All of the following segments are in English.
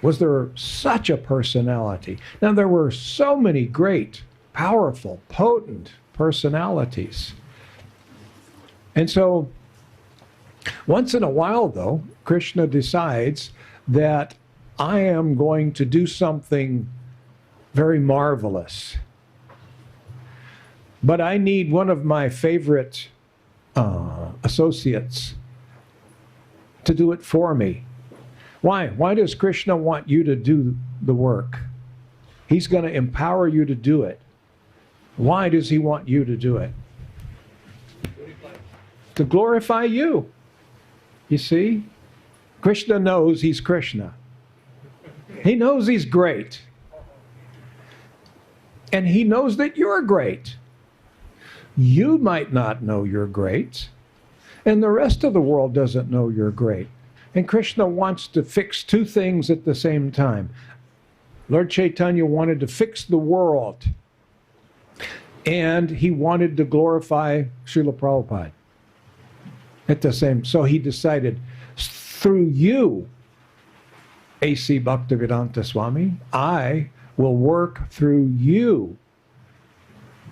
was there such a personality. Now, there were so many great, powerful, potent personalities. And so, once in a while, though, Krishna decides that I am going to do something very marvelous. But I need one of my favorite associates to do it for me. Why? Why does Krishna want you to do the work? He's going to empower you to do it. Why does he want you to do it? To glorify you. You see? Krishna knows he's Krishna. He knows he's great. And he knows that you're great. You might not know you're great. And the rest of the world doesn't know you're great. And Krishna wants to fix two things at the same time. Lord Chaitanya wanted to fix the world. And he wanted to glorify Srila Prabhupada at the same. So he decided, through you, A.C. Bhaktivedanta Swami, I will work through you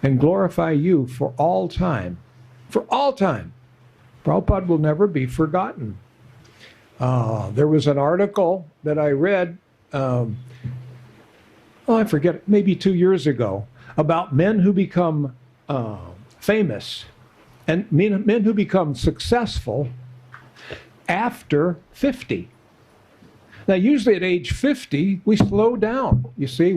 and glorify you for all time. For all time. Prabhupada will never be forgotten. There was an article that I read, I forget, maybe 2 years ago, about men who become famous and men who become successful after 50. Now, usually at age 50, we slow down. You see,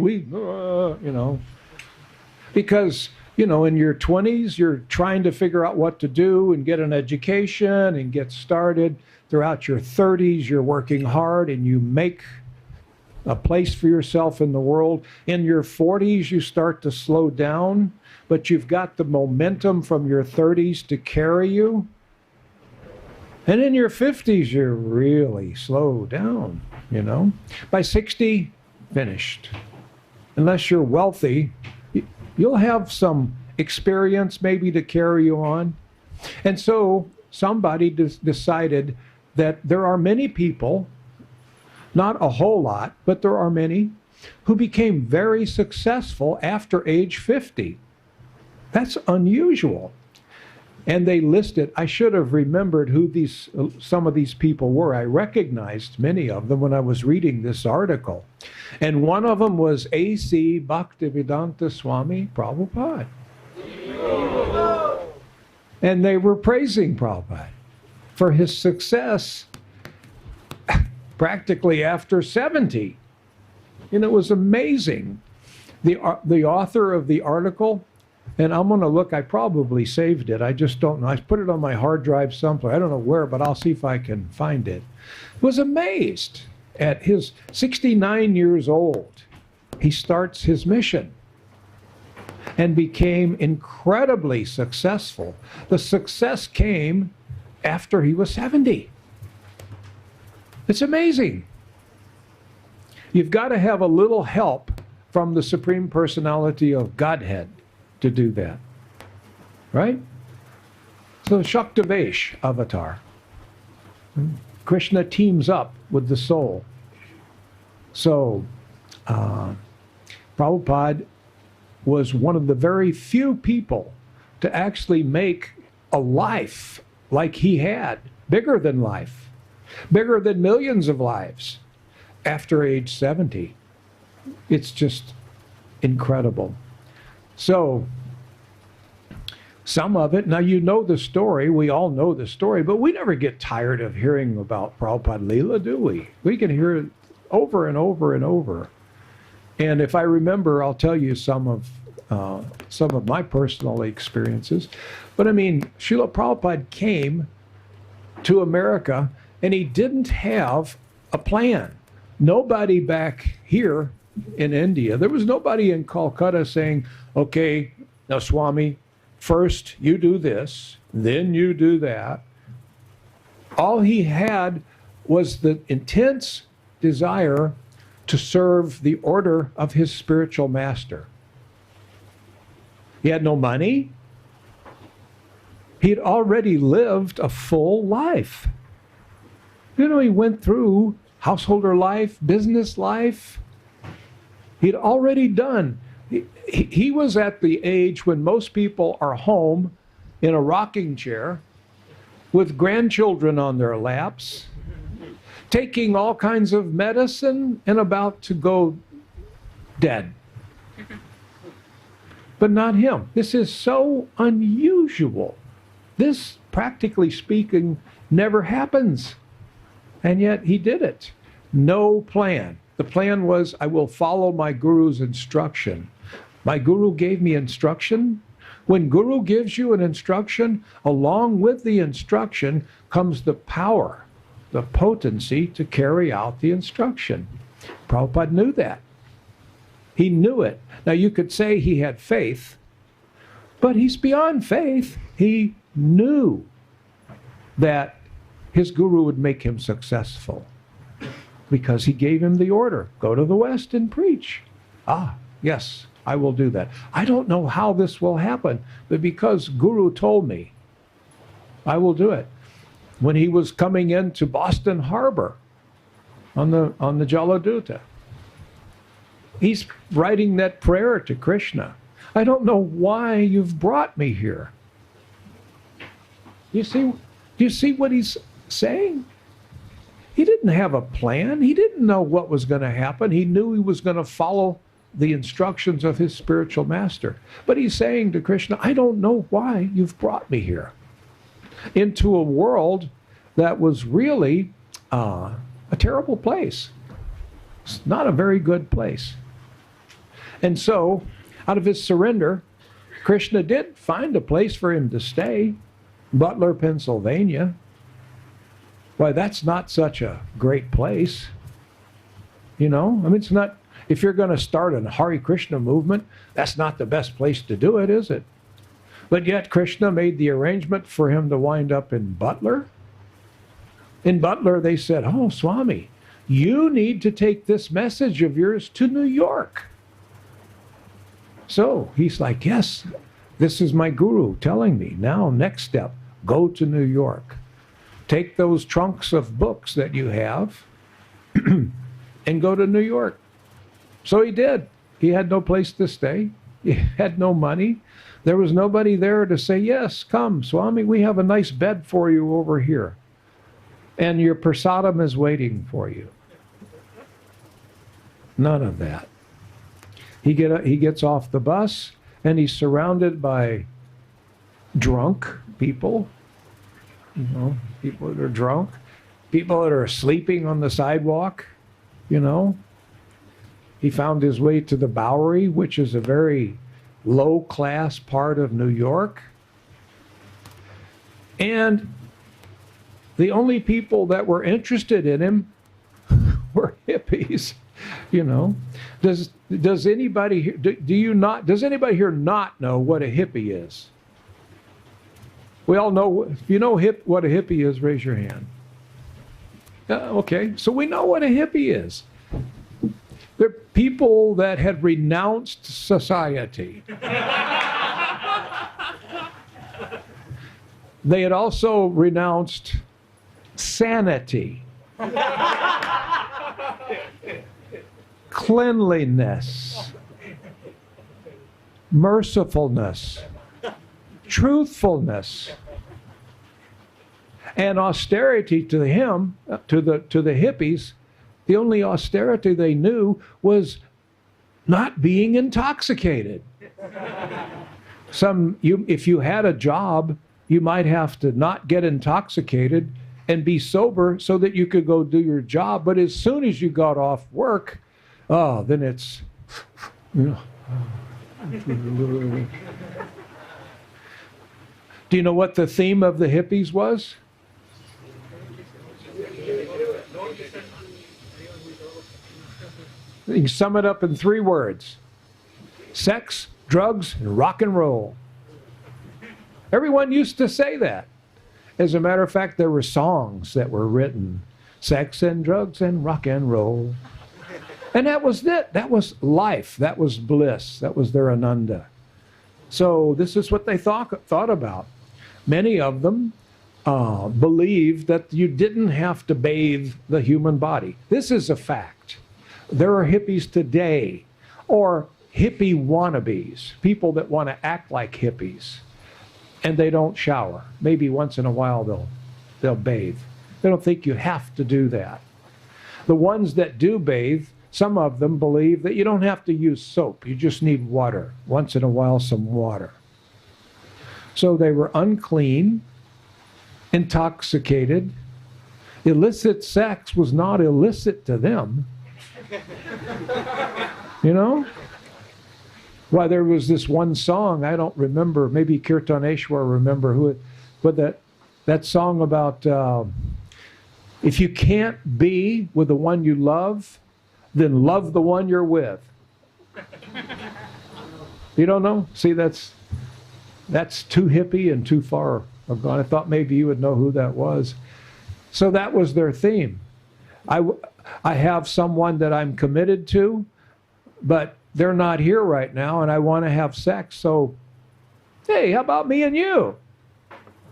because, in your 20s, you're trying to figure out what to do and get an education and get started. Throughout your 30s, you're working hard and you make a place for yourself in the world. In your 40s, you start to slow down, but you've got the momentum from your 30s to carry you. And in your 50s, you're really slow down, By 60, finished. Unless you're wealthy, you'll have some experience maybe to carry you on. And so somebody decided that there are many people, not a whole lot, but there are many, who became very successful after age 50. That's unusual. And they listed, I should have remembered who some of these people were. I recognized many of them when I was reading this article. And one of them was A.C. Bhaktivedanta Swami Prabhupada. And they were praising Prabhupada for his success practically after 70. And it was amazing. The author of the article, and I'm going to look, I probably saved it. I just don't know. I put it on my hard drive someplace. I don't know where, but I'll see if I can find it. Was amazed at his 69 years old. He starts his mission and became incredibly successful. The success came after he was 70. It's amazing. You've got to have a little help from the Supreme Personality of Godhead to do that. Right? So Shaktavesh avatar. Krishna teams up with the soul. So Prabhupada was one of the very few people to actually make a life like he had, bigger than life, bigger than millions of lives after age 70. It's just incredible. So some of it, now you know the story, we all know the story, but we never get tired of hearing about Prabhupada Leela, do we? We can hear it over and over and over. And if I remember, I'll tell you some of my personal experiences. But I mean, Srila Prabhupada came to America and he didn't have a plan. Nobody back here in India, there was nobody in Kolkata saying, okay, now Swami, first you do this, then you do that. All he had was the intense desire to serve the order of his spiritual master. He had no money. He had already lived a full life. He went through householder life, business life. He'd already done. He was at the age when most people are home in a rocking chair with grandchildren on their laps, taking all kinds of medicine and about to go dead. But not him. This is so unusual. This, practically speaking, never happens. And yet he did it. No plan. The plan was, I will follow my guru's instruction. My guru gave me instruction. When guru gives you an instruction, along with the instruction comes the power, the potency to carry out the instruction. Prabhupada knew that. He knew it. Now you could say he had faith, but he's beyond faith. He knew that his guru would make him successful because he gave him the order, go to the West and preach. Ah, yes, I will do that. I don't know how this will happen, but because guru told me, I will do it. When he was coming into Boston Harbor on the Jaladuta, he's writing that prayer to Krishna. I don't know why you've brought me here. Do you see what he's saying? He didn't have a plan. He didn't know what was going to happen. He knew he was going to follow the instructions of his spiritual master. But he's saying to Krishna, I don't know why you've brought me here into a world that was really a terrible place. It's not a very good place. And so, out of his surrender, Krishna did find a place for him to stay, Butler, Pennsylvania. Why, that's not such a great place. You know, I mean, it's not, if you're going to start a Hare Krishna movement, that's not the best place to do it, is it? But yet Krishna made the arrangement for him to wind up in Butler. In Butler, they said, oh, Swami, you need to take this message of yours to New York. So he's like, yes, this is my guru telling me. Now, next step, go to New York. Take those trunks of books that you have and go to New York. So he did. He had no place to stay. He had no money. There was nobody there to say, yes, come, Swami, we have a nice bed for you over here. And your prasadam is waiting for you. None of that. He gets off the bus, and he's surrounded by drunk people. You know, people that are drunk, people that are sleeping on the sidewalk, you know. He found his way to the Bowery, which is a very low-class part of New York. And the only people that were interested in him were hippies, you know. Does anybody here, does anybody here not know what a hippie is? We all know. If you know what a hippie is, raise your hand. Okay, so we know what a hippie is. They're people that had renounced society. They had also renounced sanity, cleanliness, mercifulness, truthfulness, and austerity. To him, to the hippies, the only austerity they knew was not being intoxicated. If you had a job, you might have to not get intoxicated and be sober so that you could go do your job. But as soon as you got off work, then it's, you know. Do you know what the theme of the hippies was? You can sum it up in 3 words: sex, drugs, and rock and roll. Everyone used to say that. As a matter of fact, there were songs that were written, sex and drugs and rock and roll. And that was it. That was life. That was bliss. That was their ananda. So this is what they thought about. Many of them believed that you didn't have to bathe the human body. This is a fact. There are hippies today, or hippie wannabes, people that want to act like hippies, and they don't shower. Maybe once in a while they'll bathe. They don't think you have to do that. The ones that do bathe, some of them believe that you don't have to use soap. You just need water. Once in a while, some water. So they were unclean, intoxicated. Illicit sex was not illicit to them. You know? Why, there was this one song, I don't remember, maybe Kirtaneshwar remember who it, but that song about if you can't be with the one you love, then love the one you're with. You don't know? See, that's too hippie and too far gone. I thought maybe you would know who that was. So that was their theme. I have someone that I'm committed to, but they're not here right now, and I want to have sex. So, hey, how about me and you?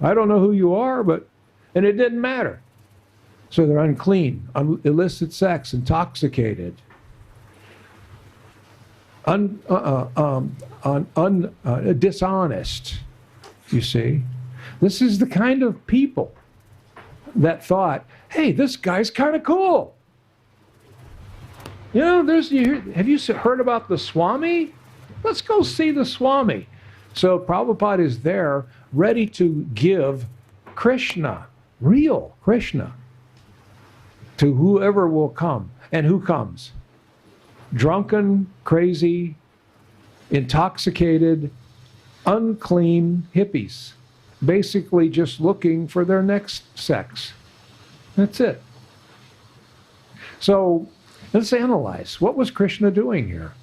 I don't know who you are, and it didn't matter. So they're unclean, illicit sex, intoxicated, dishonest, you see. This is the kind of people that thought, hey, this guy's kind of cool. You know, have you heard about the Swami? Let's go see the Swami. So Prabhupada is there, ready to give Krishna, real Krishna, to whoever will come. And who comes? Drunken, crazy, intoxicated, unclean hippies, basically just looking for their next sex. That's it. So let's analyze. What was Krishna doing here?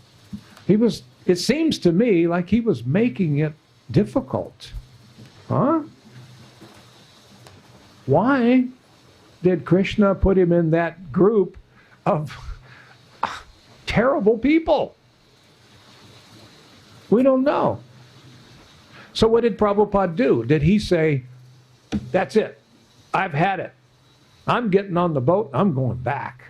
It seems to me like he was making it difficult. Huh? Why did Krishna put him in that group of terrible people? We don't know. So what did Prabhupada do? Did he say, that's it, I've had it, I'm getting on the boat, I'm going back?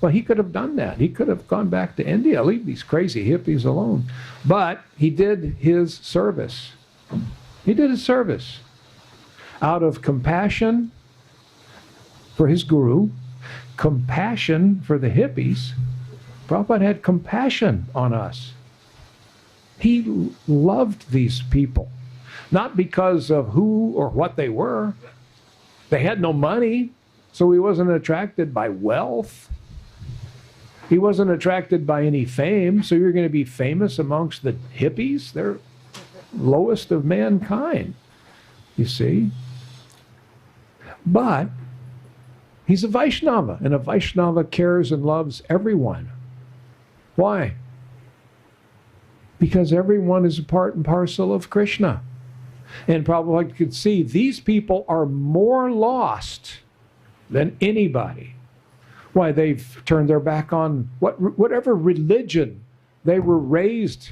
Well, he could have done that. He could have gone back to India, leave these crazy hippies alone. But he did his service. He did his service out of compassion for his guru, compassion for the hippies. Prabhupada had compassion on us. He loved these people, not because of who or what they were. They had no money, so he wasn't attracted by wealth. He wasn't attracted by any fame, so you're going to be famous amongst the hippies? They're lowest of mankind, you see. But he's a Vaishnava, and a Vaishnava cares and loves everyone. Why? Because everyone is a part and parcel of Krishna. And Prabhupada could see these people are more lost than anybody. Why, they've turned their back on whatever religion they were raised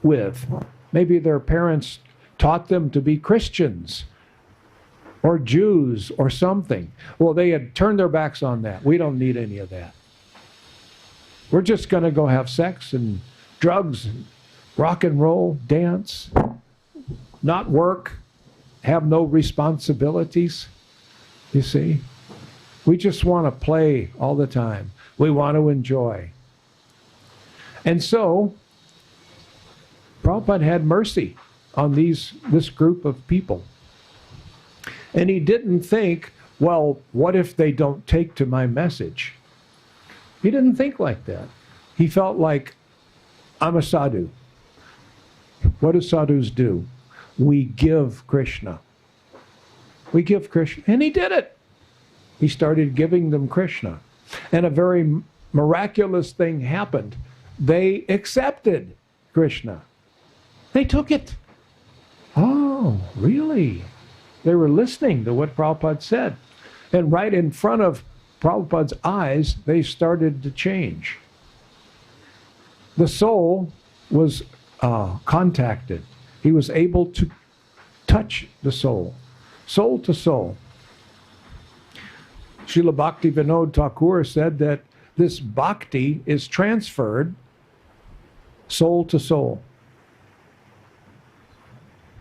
with. Maybe their parents taught them to be Christians or Jews or something. Well, they had turned their backs on that. We don't need any of that. We're just going to go have sex and drugs and rock and roll, dance, not work, have no responsibilities, you see. We just want to play all the time. We want to enjoy. And so, Prabhupada had mercy on this group of people. And he didn't think, well, what if they don't take to my message? He didn't think like that. He felt like, I'm a sadhu. What do sadhus do? We give Krishna. We give Krishna. And he did it. He started giving them Krishna. And a very miraculous thing happened. They accepted Krishna. They took it. Oh, really? They were listening to what Prabhupada said. And right in front of Prabhupada's eyes, they started to change. The soul was contacted. He was able to touch the soul. soul to soul. Srila Bhakti Vinod Thakur said that this bhakti is transferred soul to soul.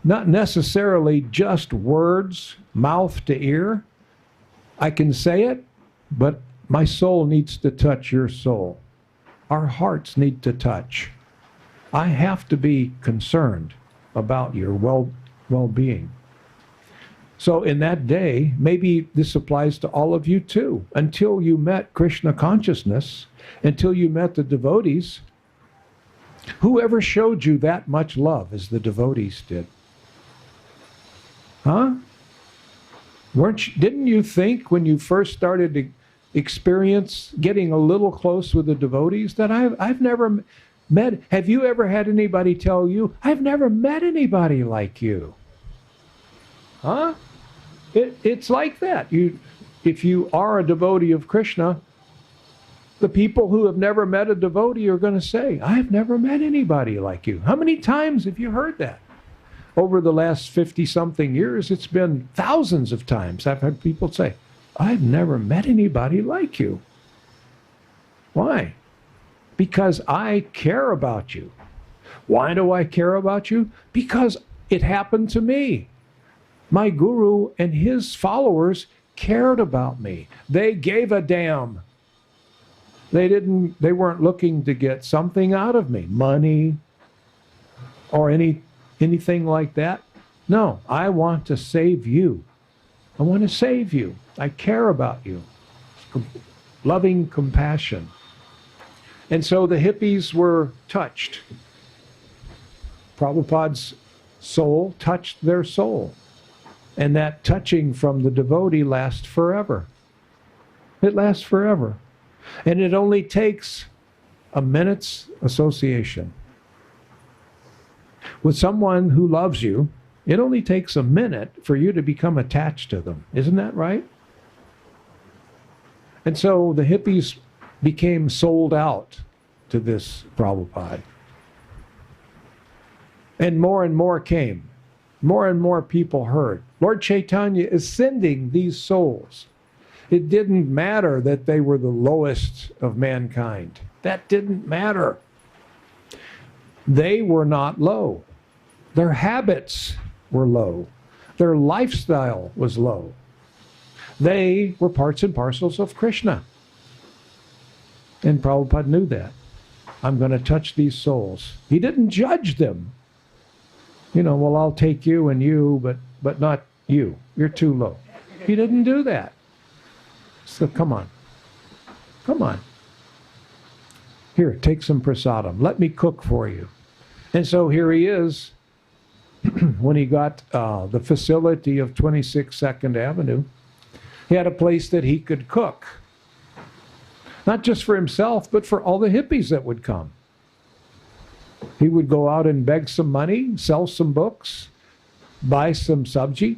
Not necessarily just words, mouth to ear. I can say it, but my soul needs to touch your soul. Our hearts need to touch. I have to be concerned about your well-being. So in that day, maybe this applies to all of you too. Until you met Krishna consciousness, until you met the devotees, whoever showed you that much love as the devotees did? Huh? Didn't you think when you first started to experience getting a little close with the devotees that I've never met? Have you ever had anybody tell you, I've never met anybody like you? Huh? It's like that. If you are a devotee of Krishna, the people who have never met a devotee are going to say, I've never met anybody like you. How many times have you heard that? Over the last 50-something years, it's been thousands of times I've heard people say, I've never met anybody like you. Why? Because I care about you. Why do I care about you? Because it happened to me. My guru and his followers cared about me. They gave a damn. They weren't looking to get something out of me, money or anything like that. No, I want to save you. I want to save you. I care about you. Loving compassion. And so the hippies were touched. Prabhupada's soul touched their soul. And that touching from the devotee lasts forever. It lasts forever. And it only takes a minute's association. With someone who loves you, it only takes a minute for you to become attached to them. Isn't that right? And so the hippies became sold out to this Prabhupada. And more came. More and more people heard. Lord Chaitanya is sending these souls. It didn't matter that they were the lowest of mankind. That didn't matter. They were not low. Their habits were low. Their lifestyle was low. They were parts and parcels of Krishna. And Prabhupada knew that. I'm going to touch these souls. He didn't judge them. You know, well, I'll take you and you, but not you. You're too low. He didn't do that. So come on. Come on. Here, take some prasadam. Let me cook for you. And so here he is. When he got the facility of 26 2nd Avenue, he had a place that he could cook. Not just for himself, but for all the hippies that would come. He would go out and beg some money, sell some books, buy some sabji,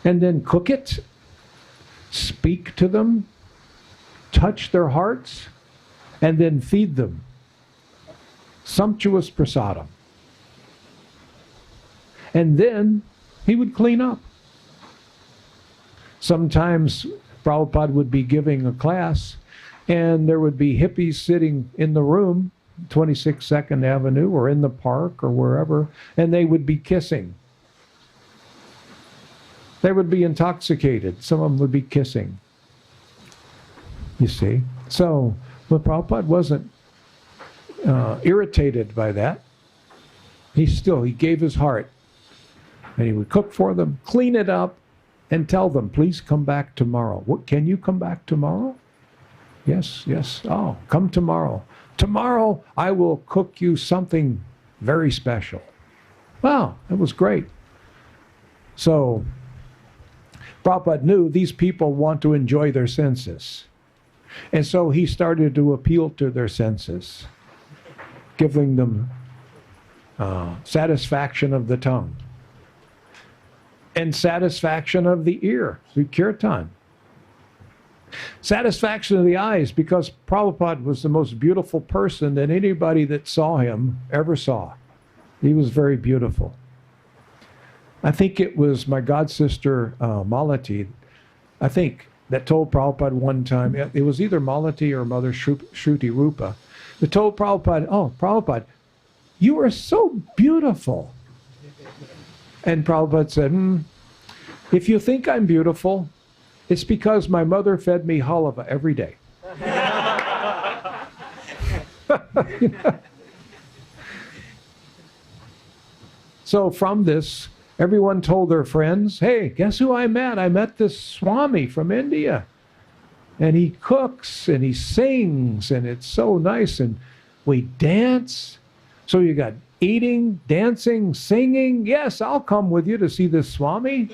and then cook it, speak to them, touch their hearts, and then feed them. Sumptuous prasadam. And then he would clean up. Sometimes Prabhupada would be giving a class, and there would be hippies sitting in the room, 26 2nd Avenue, or in the park, or wherever, and they would be kissing. They would be intoxicated. Some of them would be kissing. You see? So, but Prabhupada wasn't irritated by that. He gave his heart. And he would cook for them, clean it up, and tell them, please come back tomorrow. What, can you come back tomorrow? Yes, yes. Oh, come tomorrow. Tomorrow I will cook you something very special. Wow, that was great. So, Prabhupada knew these people want to enjoy their senses. And so he started to appeal to their senses, giving them satisfaction of the tongue and satisfaction of the ear through kirtan. Satisfaction of the eyes, because Prabhupada was the most beautiful person that anybody that saw him ever saw. He was very beautiful. I think it was my god sister Malati, I think, that told Prabhupada one time, it was either Malati or Mother Shruti Rupa, that told Prabhupada, oh, Prabhupada, you are so beautiful. And Prabhupada said, if you think I'm beautiful, it's because my mother fed me halava every day. So from this, everyone told their friends, hey, guess who I met? I met this Swami from India. And he cooks and he sings and it's so nice. And we dance. So you got eating, dancing, singing. Yes, I'll come with you to see this Swami.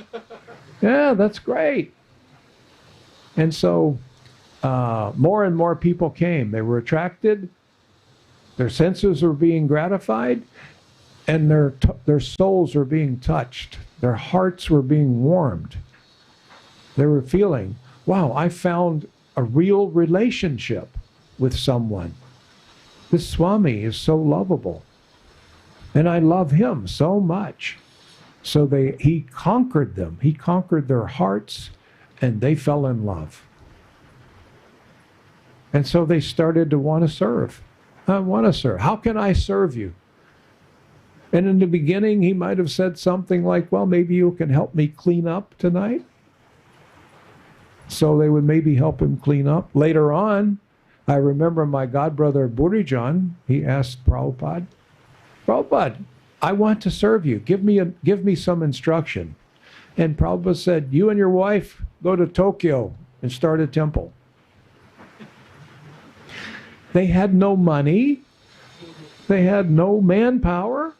Yeah, that's great. And so more and more people came. They were attracted. Their senses were being gratified. And their souls were being touched. Their hearts were being warmed. They were feeling, wow, I found a real relationship with someone. This Swami is so lovable. And I love him so much. So he conquered them. He conquered their hearts, and they fell in love. And so they started to want to serve. I want to serve. How can I serve you? And in the beginning, he might have said something like, well, maybe you can help me clean up tonight. So they would maybe help him clean up. Later on, I remember my godbrother Burijan, he asked Prabhupada, Prabhupada, I want to serve you. Give me some instruction. And Prabhupada said, you and your wife go to Tokyo and start a temple. They had no money. They had no manpower.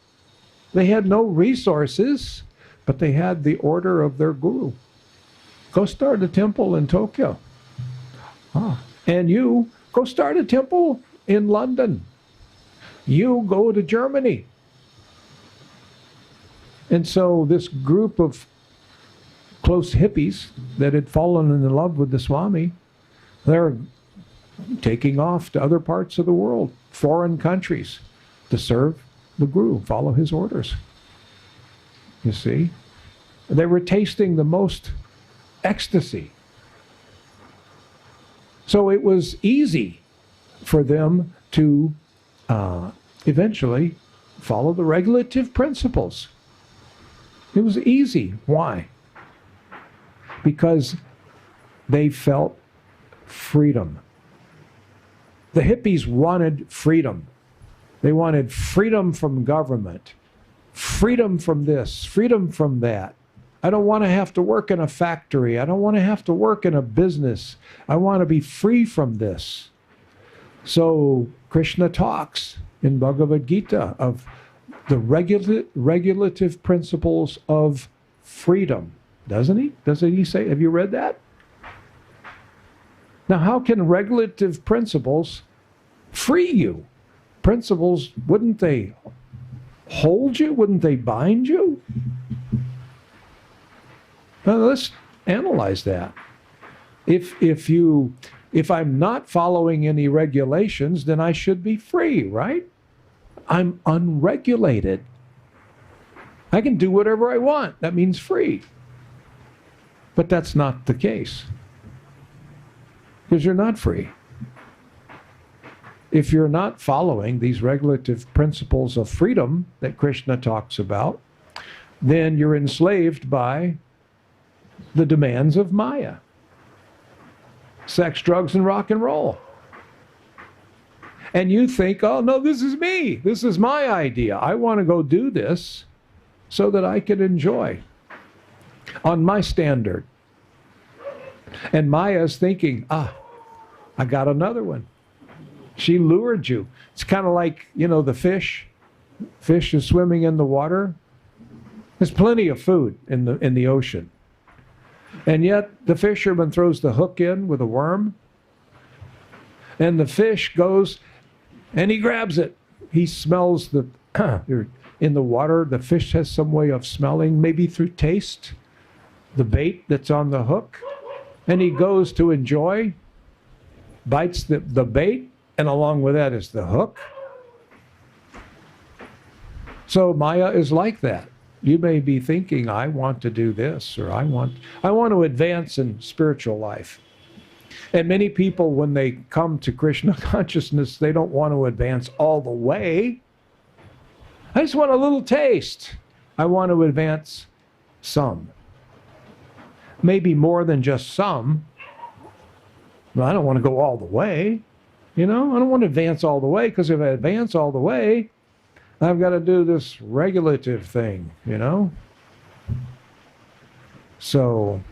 They had no resources, but they had the order of their guru. Go start a temple in Tokyo. And you go start a temple in London. You go to Germany. And so this group of close hippies that had fallen in love with the Swami, they're taking off to other parts of the world, foreign countries, to serve the Guru, follow his orders. You see? They were tasting the most ecstasy. So it was easy for them to eventually follow the regulative principles. It was easy. Why? Because they felt freedom. The hippies wanted freedom. They wanted freedom from government, freedom from this, freedom from that. I don't want to have to work in a factory. I don't want to have to work in a business. I want to be free from this. So Krishna talks in Bhagavad Gita of the regulative principles of freedom, doesn't he? Doesn't he say, have you read that? Now, how can regulative principles free you? Principles, wouldn't they hold you? Wouldn't they bind you? Now, let's analyze that. If I'm not following any regulations, then I should be free, right? I'm unregulated. I can do whatever I want. That means free. But that's not the case. Because you're not free. If you're not following these regulative principles of freedom that Krishna talks about, then you're enslaved by the demands of Maya. Sex, drugs, and rock and roll. And you think, oh, no, this is me. This is my idea. I want to go do this so that I can enjoy on my standard. And Maya's thinking, I got another one. She lured you. It's kind of like, the fish. Fish is swimming in the water. There's plenty of food in the ocean. And yet the fisherman throws the hook in with a worm. And the fish goes and he grabs it. He smells in the water. The fish has some way of smelling, maybe through taste, the bait that's on the hook. And he goes to enjoy, bites the bait, and along with that is the hook. So Maya is like that. You may be thinking, I want to do this, or I want to advance in spiritual life. And many people, when they come to Krishna consciousness, they don't want to advance all the way. I just want a little taste. I want to advance some. Maybe more than just some. Well, I don't want to go all the way. You know, I don't want to advance all the way, because if I advance all the way, I've got to do this regulative thing, you know? So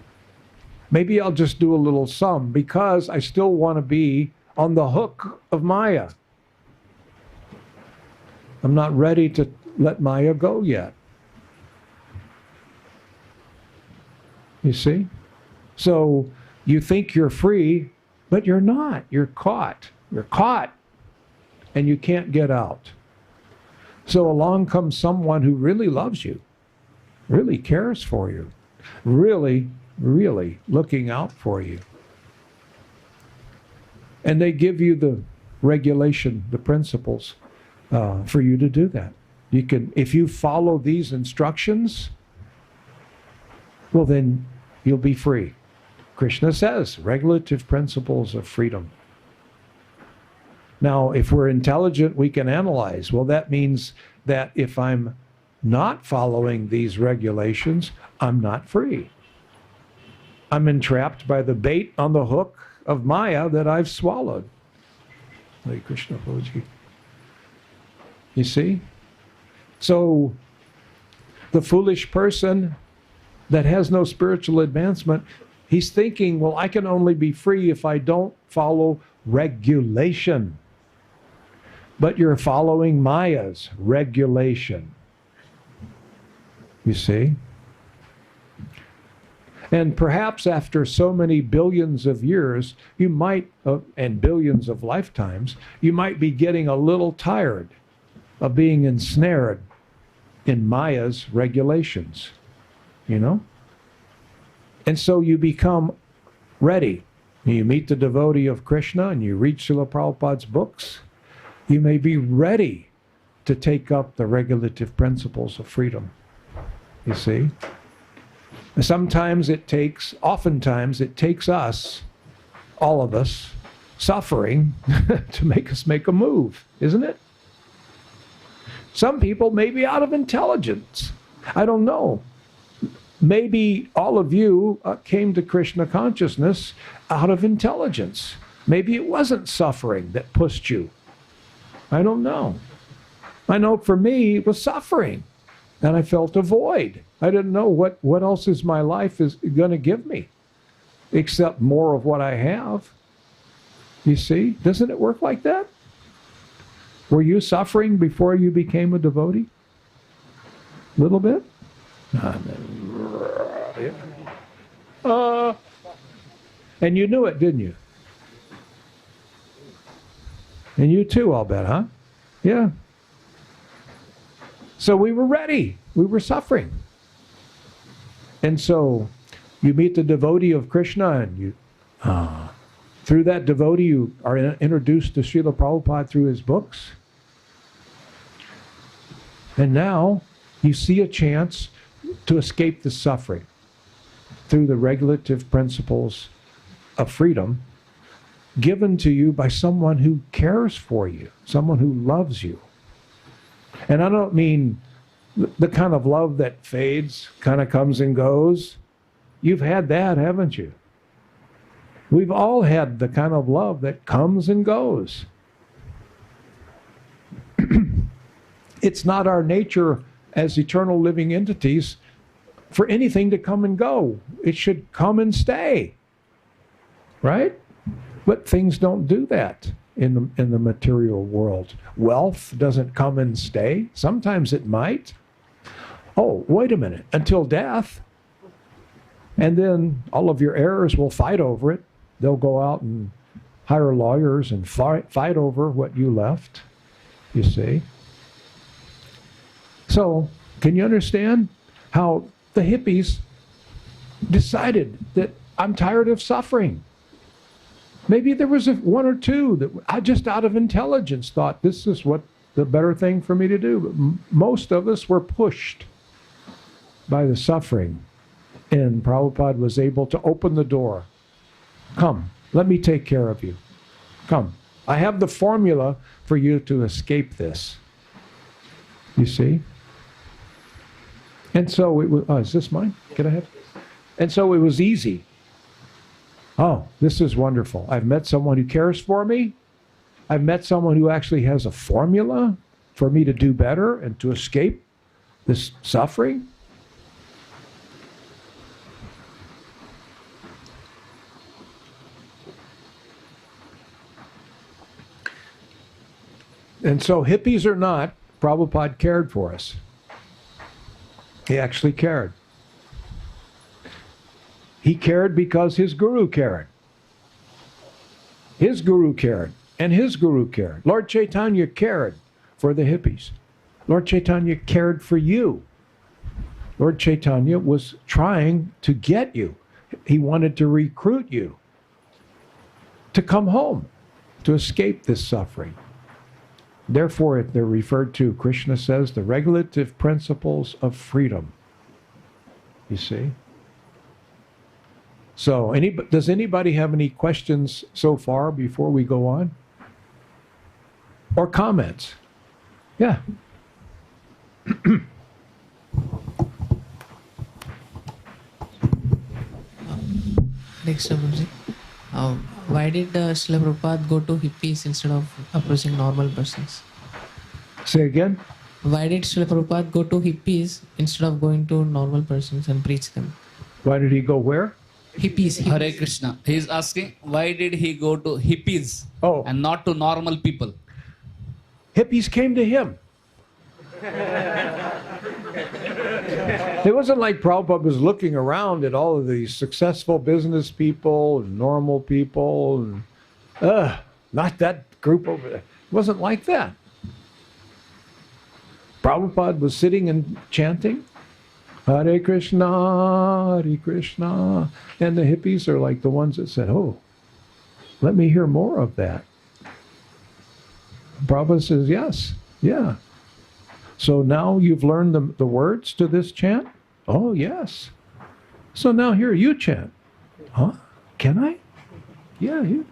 maybe I'll just do a little some, because I still want to be on the hook of Maya. I'm not ready to let Maya go yet. You see? So you think you're free, but you're not. You're caught. You're caught, and you can't get out. So along comes someone who really loves you, really cares for you, really, really looking out for you. And they give you the regulation, the principles for you to do that. You can, if you follow these instructions, well, then you'll be free. Krishna says, regulative principles of freedom. Now, if we're intelligent, we can analyze. Well, that means that if I'm not following these regulations, I'm not free. I'm entrapped by the bait on the hook of Maya that I've swallowed. Hare Krishna, Boji. You see? So, the foolish person that has no spiritual advancement, he's thinking, well, I can only be free if I don't follow regulation. But you're following Maya's regulation. You see? And perhaps after so many billions of years, you might, and billions of lifetimes, you might be getting a little tired of being ensnared in Maya's regulations. You know? And so you become ready. You meet the devotee of Krishna and you read Srila Prabhupada's books. You may be ready to take up the regulative principles of freedom. You see? Oftentimes it takes us, all of us, suffering to make us make a move, isn't it? Some people may be out of intelligence. I don't know. Maybe all of you came to Krishna consciousness out of intelligence. Maybe it wasn't suffering that pushed you. I don't know. I know for me it was suffering, and I felt a void. I didn't know what else is my life is going to give me, except more of what I have. You see? Doesn't it work like that? Were you suffering before you became a devotee? A little bit? And you knew it, didn't you? And you too, I'll bet, huh? Yeah. So we were ready. We were suffering. And so you meet the devotee of Krishna, and you, through that devotee, you are introduced to Srila Prabhupada through his books. And now you see a chance to escape the suffering through the regulative principles of freedom given to you by someone who cares for you, someone who loves you. And I don't mean the kind of love that fades, kind of comes and goes. You've had that, haven't you? We've all had the kind of love that comes and goes. It's not our nature as eternal living entities for anything to come and go. It should come and stay. Right? But things don't do that in the material world. Wealth doesn't come and stay. Sometimes it might. Oh, wait a minute. Until death. And then all of your heirs will fight over it. They'll go out and hire lawyers and fight over what you left. You see? So, can you understand how the hippies decided that I'm tired of suffering? Maybe there was one or two that I just out of intelligence thought this is what the better thing for me to do. But most of us were pushed by the suffering. And Prabhupada was able to open the door. Come, let me take care of you. Come. I have the formula for you to escape this. You see? And so it was, is this mine? Can I have? And so it was easy. Oh, this is wonderful. I've met someone who cares for me. I've met someone who actually has a formula for me to do better and to escape this suffering. And so, hippies or not, Prabhupada cared for us. He actually cared. He cared because his guru cared. His guru cared, and his guru cared. Lord Chaitanya cared for the hippies. Lord Chaitanya cared for you. Lord Chaitanya was trying to get you. He wanted to recruit you to come home, to escape this suffering. Therefore, they're referred to, Krishna says, the regulative principles of freedom. You see? So, does anybody have any questions so far before we go on? Or comments? Yeah. Next, Prabhuji. Why did Srila Prabhupada go to hippies instead of approaching normal persons? Say again? Why did Srila Prabhupada go to hippies instead of going to normal persons and preach them? Why did he go where? Hippies. Hare Krishna. He is asking, why did he go to hippies and not to normal people? Hippies came to him. It wasn't like Prabhupada was looking around at all of these successful business people and normal people and not that group over there. It wasn't like that. Prabhupada was sitting and chanting, Hare Krishna, Hare Krishna. And the hippies are like the ones that said, oh, let me hear more of that. Prabhupada says, yes, yeah. So now you've learned the words to this chant? Oh, yes. So now here, you chant. Huh? Can I? Yeah, you.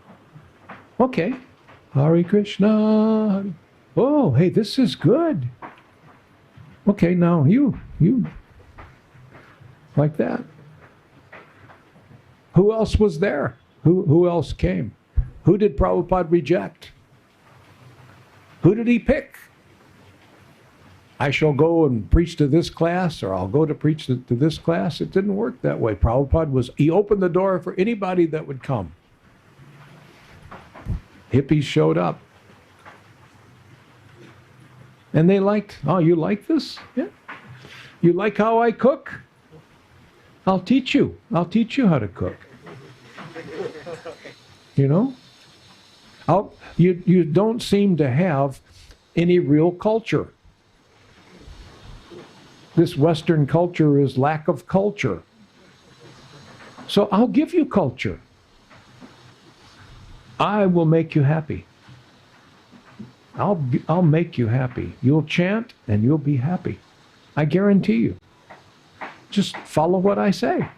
Okay. Hare Krishna. Oh, hey, this is good. Okay, now you. Like that. Who else was there? Who else came? Who did Prabhupada reject? Who did he pick? I shall go and preach to this class, or I'll go to preach to this class. It didn't work that way. Prabhupada he opened the door for anybody that would come. Hippies showed up. And they liked, oh, you like this? Yeah. You like how I cook? I'll teach you. I'll teach you how to cook. You know? You don't seem to have any real culture. This Western culture is lack of culture. So I'll give you culture. I will make you happy. I'll make you happy. You'll chant and you'll be happy. I guarantee you. Just follow what I say.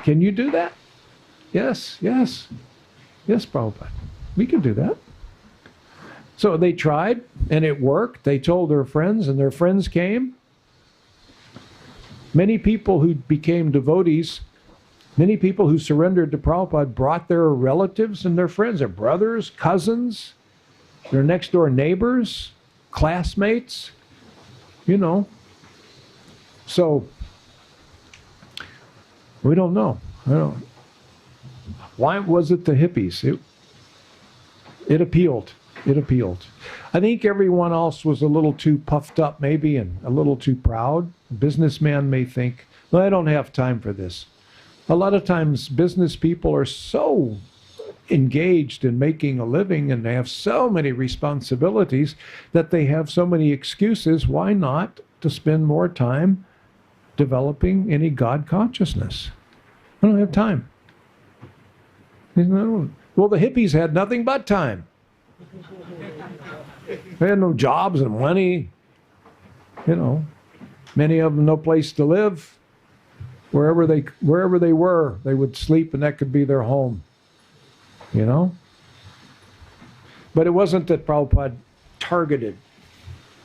Can you do that? Yes, yes. Yes, Prabhupada. We can do that. So they tried and it worked. They told their friends and their friends came. Many people who became devotees, many people who surrendered to Prabhupada brought their relatives and their friends, their brothers, cousins, their next door neighbors, classmates, you know. So, we don't know. I don't. Why was it the hippies? It appealed. It appealed. I think everyone else was a little too puffed up maybe and a little too proud. A businessman may think, well, I don't have time for this. A lot of times business people are so engaged in making a living and they have so many responsibilities that they have so many excuses. Why not to spend more time developing any God consciousness? I don't have time. Well, the hippies had nothing but time. They had no jobs and money. You know, Many of them no place to live. Wherever they were, they would sleep, and that could be their home. You know? But it wasn't that Prabhupada targeted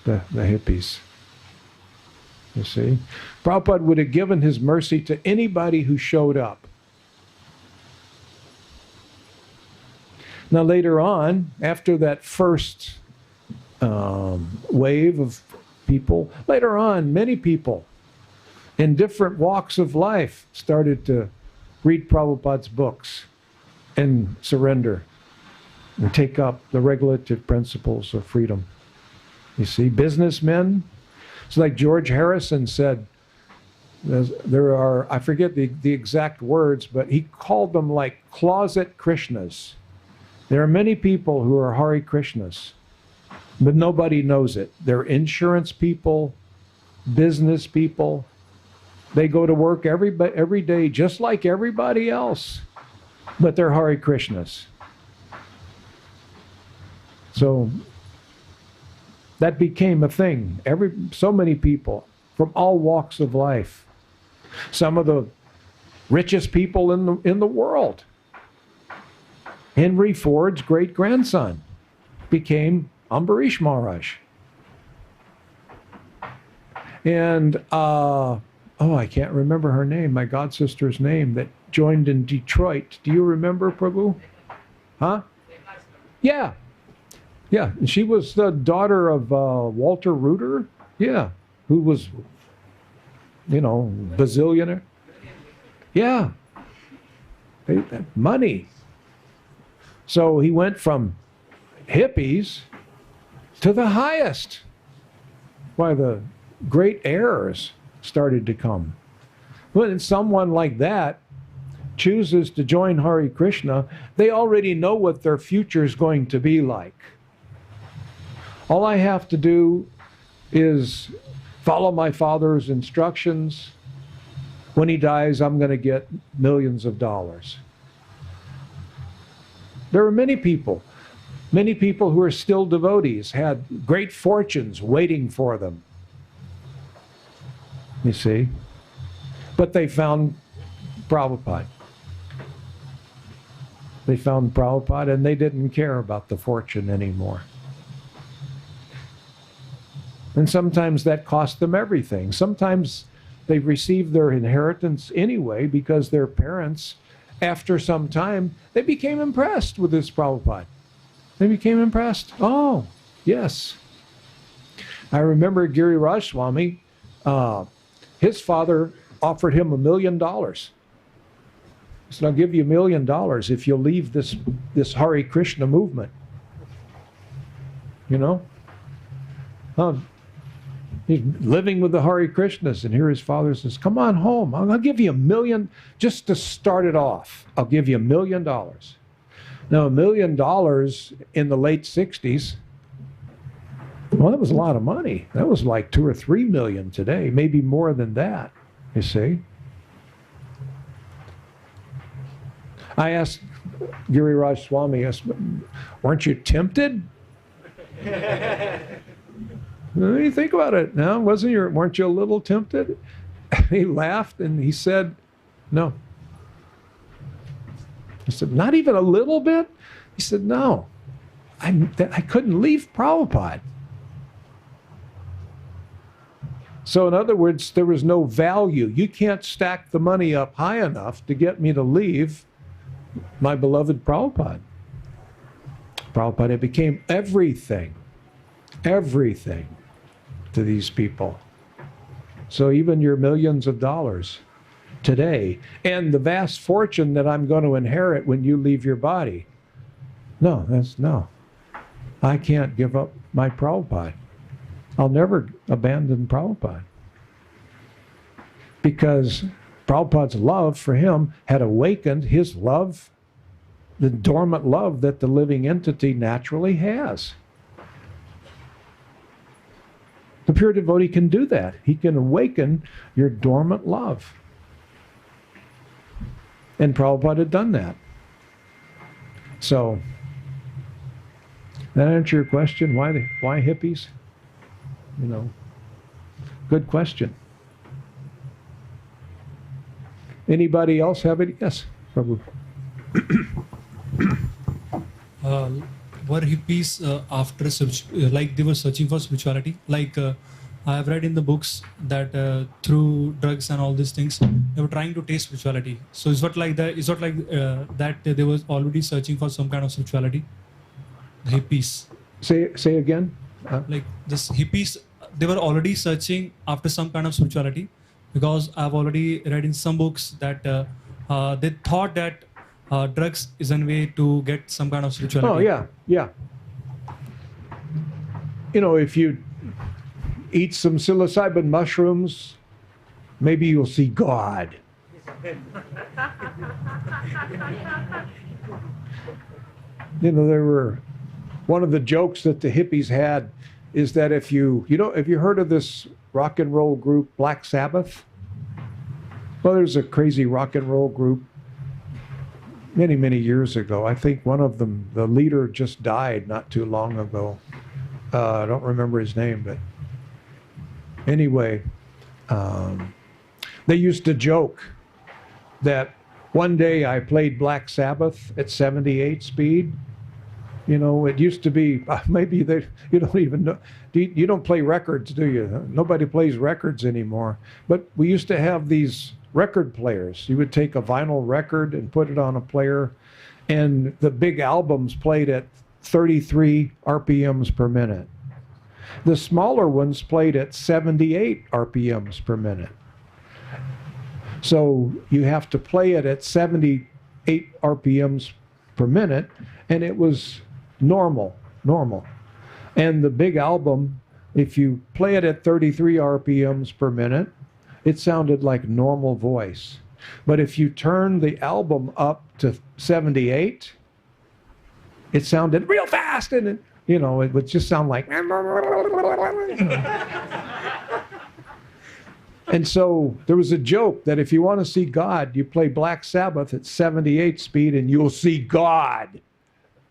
the hippies. You see? Prabhupada would have given his mercy to anybody who showed up. Now later on, after that first wave of people, later on, many people in different walks of life started to read Prabhupada's books and surrender and take up the regulative principles of freedom. You see, businessmen, it's like George Harrison said, there are, I forget the exact words, but he called them like closet Krishnas. There are many people who are Hare Krishnas, but nobody knows it. They're insurance people, business people. They go to work every day just like everybody else, but they're Hare Krishnas. So that became a thing. So many people from all walks of life. Some of the richest people in the world. Henry Ford's great-grandson became Ambarish Maharaj. And, I can't remember her name, my god sister's name, that joined in Detroit. Do you remember, Prabhu? Huh? Yeah. Yeah, she was the daughter of Walter Reuter. Yeah, who was, bazillionaire. Yeah. Money. So he went from hippies to the highest. Why, the great errors started to come. When someone like that chooses to join Hare Krishna, they already know what their future is going to be like. All I have to do is follow my father's instructions. When he dies, I'm going to get millions of dollars. There are many people who are still devotees, had great fortunes waiting for them. You see? But they found Prabhupada. They found Prabhupada and they didn't care about the fortune anymore. And sometimes that cost them everything. Sometimes they received their inheritance anyway because their parents, after some time, they became impressed with this Prabhupada. They became impressed. Oh, yes. I remember Giriraj Swami, his father offered him $1 million. He said, I'll give you $1 million if you'll leave this Hare Krishna movement. You know? He's living with the Hare Krishnas, and here his father says, come on home. I'll give you $1 million just to start it off. I'll give you $1 million. Now, $1 million in the late 60s, well, that was a lot of money. That was like 2 or 3 million today, maybe more than that, you see. I asked Giriraj Swami, weren't you tempted? What do you think about it? No, weren't you a little tempted? He laughed and he said, no. I said, not even a little bit? He said, no. I couldn't leave Prabhupada. So in other words, there was no value. You can't stack the money up high enough to get me to leave my beloved Prabhupada. Prabhupada became everything to these people. So even your millions of dollars today, and the vast fortune that I'm going to inherit when you leave your body. No. I can't give up my Prabhupada. I'll never abandon Prabhupada. Because Prabhupada's love for him had awakened his love, the dormant love that the living entity naturally has. The pure devotee can do that. He can awaken your dormant love. And Prabhupada had done that. So, that answer your question? Why hippies? Good question. Anybody else have any? Yes, Prabhu. Were hippies after like they were searching for spirituality? Like I have read in the books that through drugs and all these things, they were trying to taste spirituality. So is what like that? Is what like that they were already searching for some kind of spirituality? The hippies. Say again. Like this hippies, they were already searching after some kind of spirituality, because I've already read in some books that they thought that drugs is a way to get some kind of spirituality. Oh yeah, yeah. You know, if you eat some psilocybin mushrooms, maybe you'll see God. You know, there were one of the jokes that the hippies had is that if you heard of this rock and roll group Black Sabbath? Well, there's a crazy rock and roll group many, many years ago. I think one of them, the leader, just died not too long ago. I don't remember his name, but anyway, they used to joke that one day I played Black Sabbath at 78 speed. You know, it used to be, maybe you don't even know, you don't play records, do you? Nobody plays records anymore. But we used to have these record players. You would take a vinyl record and put it on a player, and the big albums played at 33 RPMs per minute. The smaller ones played at 78 RPMs per minute. So you have to play it at 78 RPMs per minute, and it was normal. And the big album, if you play it at 33 RPMs per minute, it sounded like normal voice. But if you turn the album up to 78, it sounded real fast, and it would just sound like. And so there was a joke that if you want to see God, you play Black Sabbath at 78 speed and you'll see God.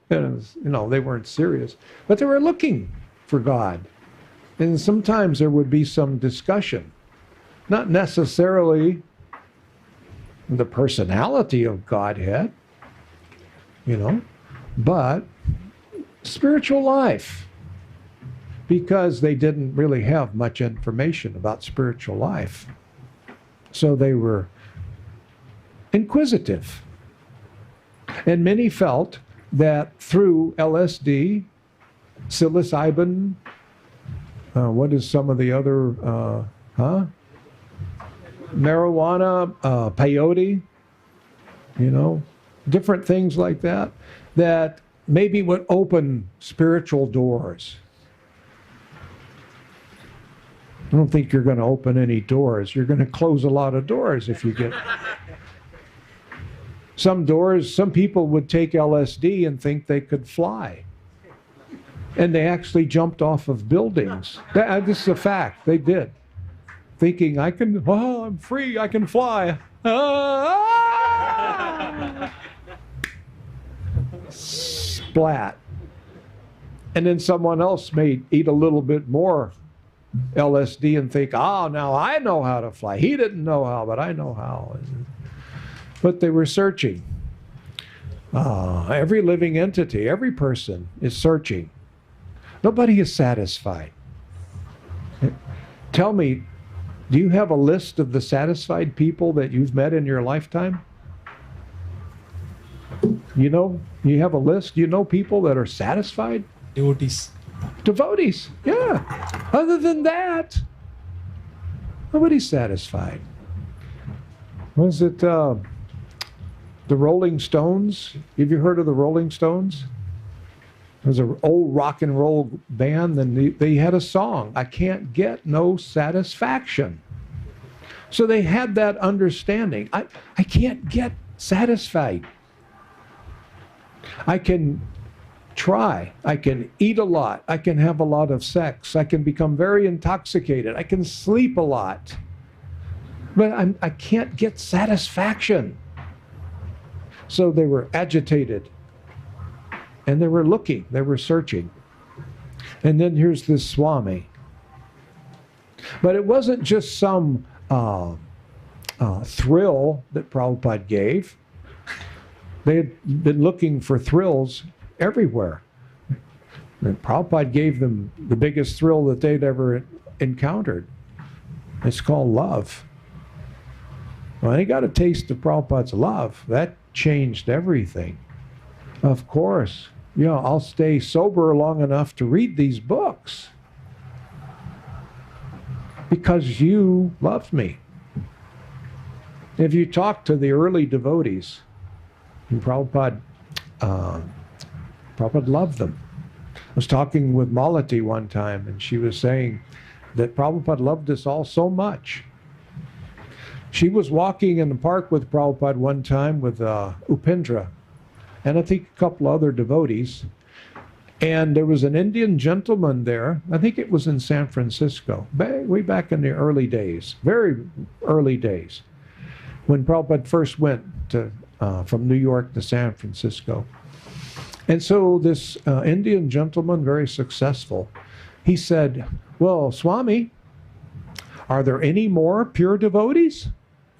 And they weren't serious, but they were looking for God. And sometimes there would be some discussion, not necessarily the personality of Godhead, but spiritual life, because they didn't really have much information about spiritual life. So they were inquisitive. And many felt that through LSD, psilocybin, what is some of the other, marijuana, peyote, different things like that, that maybe would open spiritual doors. I don't think you're going to open any doors. You're going to close a lot of doors if you get... Some doors, some people would take LSD and think they could fly. And they actually jumped off of buildings. This is a fact. They did. Thinking, I'm free, I can fly. Splat. And then someone else may eat a little bit more LSD and think, now I know how to fly. He didn't know how, but I know how. But they were searching. Every living entity, every person is searching. Nobody is satisfied. Tell me, do you have a list of the satisfied people that you've met in your lifetime? You have a list? You know people that are satisfied? Devotees, yeah. Other than that, nobody's satisfied. Was it the Rolling Stones? Have you heard of the Rolling Stones? There's an old rock and roll band, and they had a song, I can't get no satisfaction. So they had that understanding. I can't get satisfied. I can try. I can eat a lot. I can have a lot of sex. I can become very intoxicated. I can sleep a lot. But I can't get satisfaction. So they were agitated. And they were looking. They were searching. And then here's this Swami. But it wasn't just some thrill that Prabhupada gave. They had been looking for thrills everywhere. And Prabhupada gave them the biggest thrill that they'd ever encountered. It's called love. When they got a taste of Prabhupada's love, that changed everything. Of course, I'll stay sober long enough to read these books because you loved me. If you talk to the early devotees, and Prabhupada loved them. I was talking with Malati one time, and she was saying that Prabhupada loved us all so much. She was walking in the park with Prabhupada one time with Upendra, and I think a couple other devotees. And there was an Indian gentleman there, I think it was in San Francisco, way back in the early days, very early days, when Prabhupada first went from New York to San Francisco. And so this Indian gentleman, very successful, he said, "Well, Swami, are there any more pure devotees?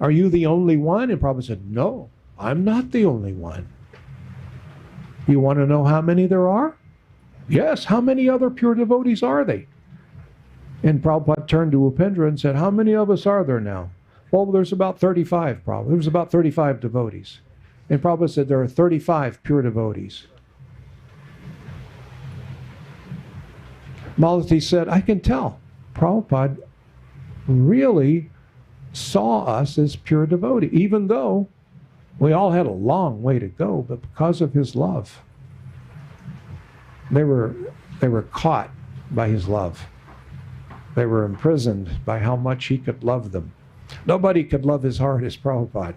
Are you the only one?" And Prabhupada said, "No, I'm not the only one." "You want to know how many there are?" "Yes, how many other pure devotees are they?" And Prabhupada turned to Upendra and said, "How many of us are there now?" "Well, there's about 35, Prabhupada. There's about 35 devotees." And Prabhupada said, "There are 35 pure devotees." Malati said, "I can tell. Prabhupada really saw us as pure devotee, even though we all had a long way to go, but because of his love, they were caught by his love. They were imprisoned by how much he could love them. Nobody could love his heart as Prabhupada.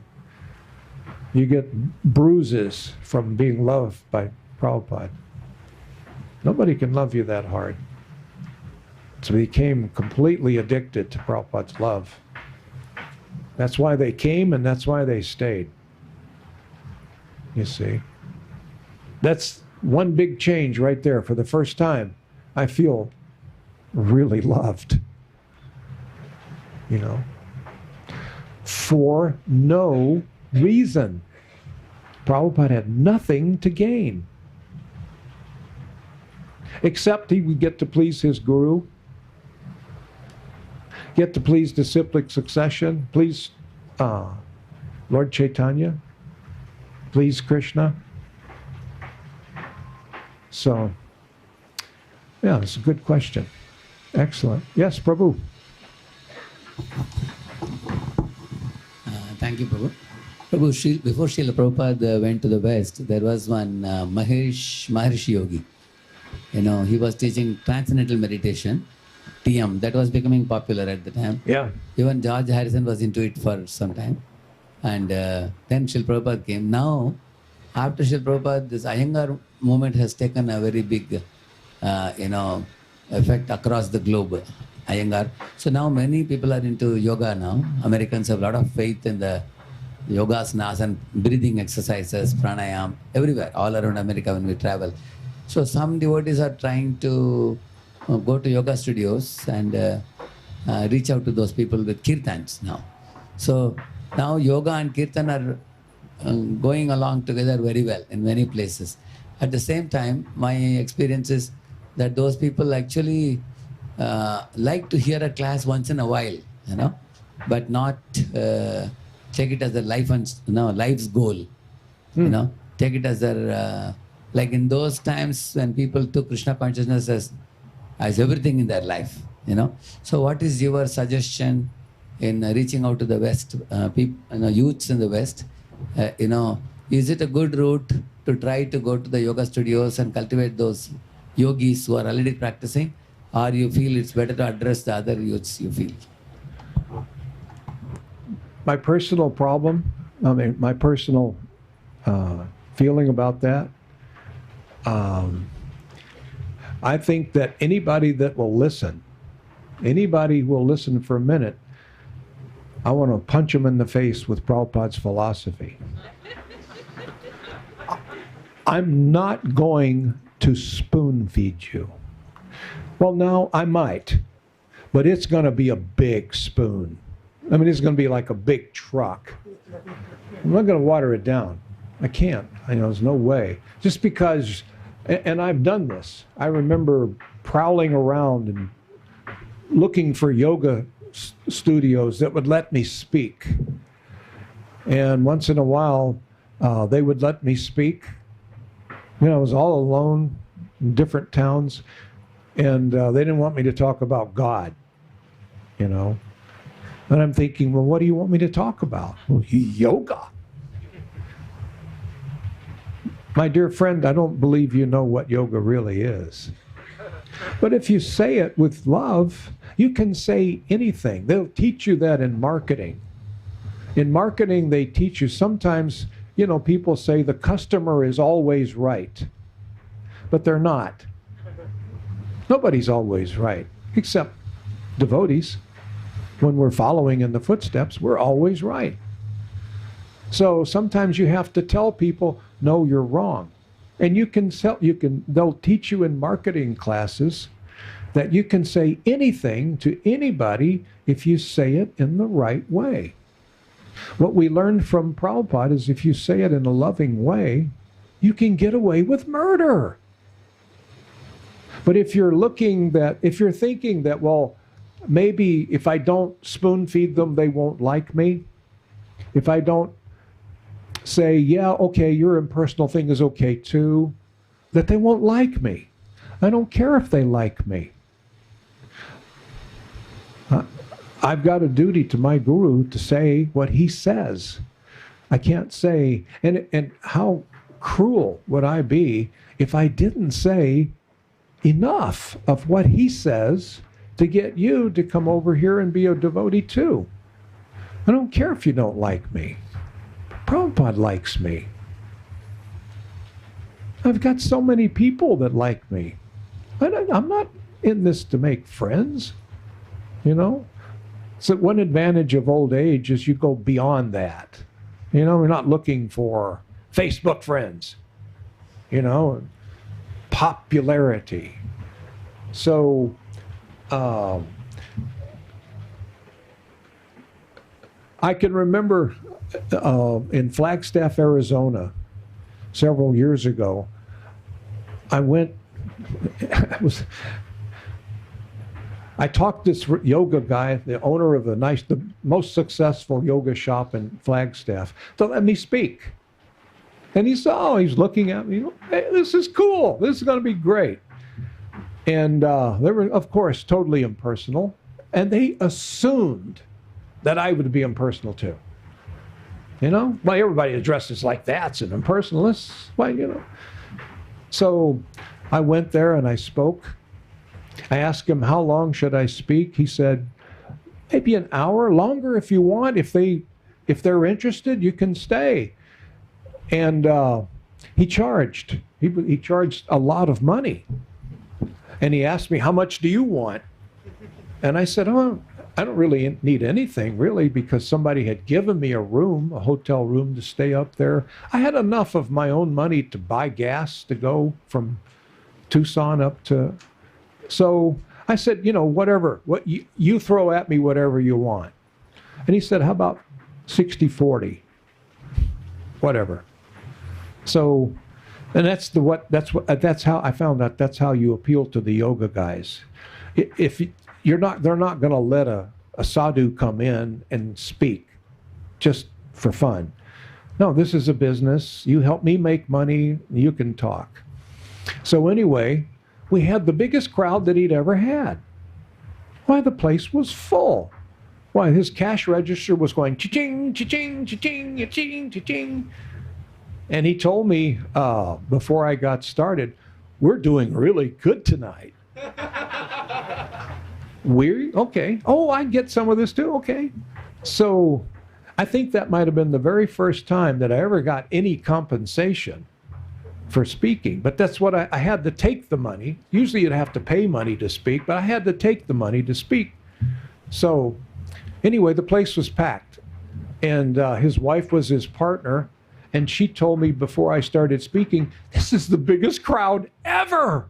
You get bruises from being loved by Prabhupada. Nobody can love you that hard. So he became completely addicted to Prabhupada's love. That's why they came, and that's why they stayed. You see? That's one big change right there. For the first time, I feel really loved. For no reason. Prabhupada had nothing to gain, except he would get to please his guru, get to please disciplic succession, please Lord Chaitanya, please Krishna. So, yeah, it's a good question. Excellent. Yes, Prabhu. Thank you, Prabhu. Prabhu, before Srila Prabhupada went to the West, there was one Maharishi Yogi. He was teaching transcendental meditation, TM. That was becoming popular at the time. Yeah. Even George Harrison was into it for some time. And then Srila Prabhupada came. Now, after Srila Prabhupada, this Iyengar movement has taken a very big, effect across the globe. Iyengar. So now many people are into yoga now. Americans have a lot of faith in the yogasanas and breathing exercises, pranayam, everywhere, all around America when we travel. So some devotees are trying to go to yoga studios and reach out to those people with kirtans now. So now yoga and kirtan are going along together very well in many places. At the same time, my experience is that those people actually like to hear a class once in a while, but not take it as a life's goal. Take it as their like in those times when people took Krishna consciousness as everything in their life. So what is your suggestion in reaching out to the West, youths in the West? Is it a good route to try to go to the yoga studios and cultivate those yogis who are already practicing? Or you feel it's better to address the other youths, you feel? My personal my personal feeling about that, I think that anybody that will listen, anybody who will listen for a minute, I want to punch them in the face with Prabhupada's philosophy. I'm not going to spoon feed you. Well, now I might, but it's going to be a big spoon. I mean, it's going to be like a big truck. I'm not going to water it down. I can't. There's no way. Just because, and I've done this. I remember prowling around and looking for yoga studios that would let me speak. And once in a while, they would let me speak. I was all alone in different towns, and they didn't want me to talk about God, And I'm thinking, well, what do you want me to talk about? Well, yoga. My dear friend, I don't believe you know what yoga really is. But if you say it with love, you can say anything. They'll teach you that in marketing. In marketing, they teach you sometimes, people say the customer is always right. But they're not. Nobody's always right, except devotees. When we're following in the footsteps, we're always right. So sometimes you have to tell people, no, you're wrong. And they'll teach you in marketing classes that you can say anything to anybody if you say it in the right way. What we learned from Prabhupada is if you say it in a loving way, you can get away with murder. But if you're thinking that, well, maybe if I don't spoon feed them, they won't like me. If I don't say, yeah, okay, your impersonal thing is okay too, that they won't like me. I don't care if they like me. I've got a duty to my guru to say what he says. I can't say, and how cruel would I be if I didn't say enough of what he says to get you to come over here and be a devotee too. I don't care if you don't like me. Prabhupada likes me. I've got so many people that like me. I'm not in this to make friends, So one advantage of old age is you go beyond that. We're not looking for Facebook friends, popularity. So I can remember in Flagstaff, Arizona, several years ago, I talked this yoga guy, the owner of the most successful yoga shop in Flagstaff, to let me speak. And he's looking at me, hey, this is cool. This is going to be great. And they were, of course, totally impersonal. And they assumed that I would be impersonal too. Well, everybody who dresses like that's an impersonalist. Well, So I went there and I spoke. I asked him, how long should I speak? He said, maybe an hour, longer if you want. If they're interested, you can stay. And he charged. He charged a lot of money. And he asked me, how much do you want? And I said, I don't really need anything, really, because somebody had given me a hotel room to stay up there. I had enough of my own money to buy gas to go from Tucson up to... So I said, whatever. What you throw at me whatever you want. And he said, how about 60-40? Whatever. So, and that's how I found out that's how you appeal to the yoga guys. If they're not going to let a sadhu come in and speak just for fun. No, this is a business. You help me make money, you can talk. So anyway, we had the biggest crowd that he'd ever had. Why, the place was full. Why, his cash register was going cha-ching, cha-ching, cha-ching, cha-ching, cha-ching. And he told me before I got started, we're doing really good tonight. Okay. Oh, I get some of this too. Okay. So I think that might have been the very first time that I ever got any compensation for speaking. But that's what I had to take the money. Usually you'd have to pay money to speak, but I had to take the money to speak. So anyway, the place was packed. And his wife was his partner. And she told me before I started speaking, this is the biggest crowd ever.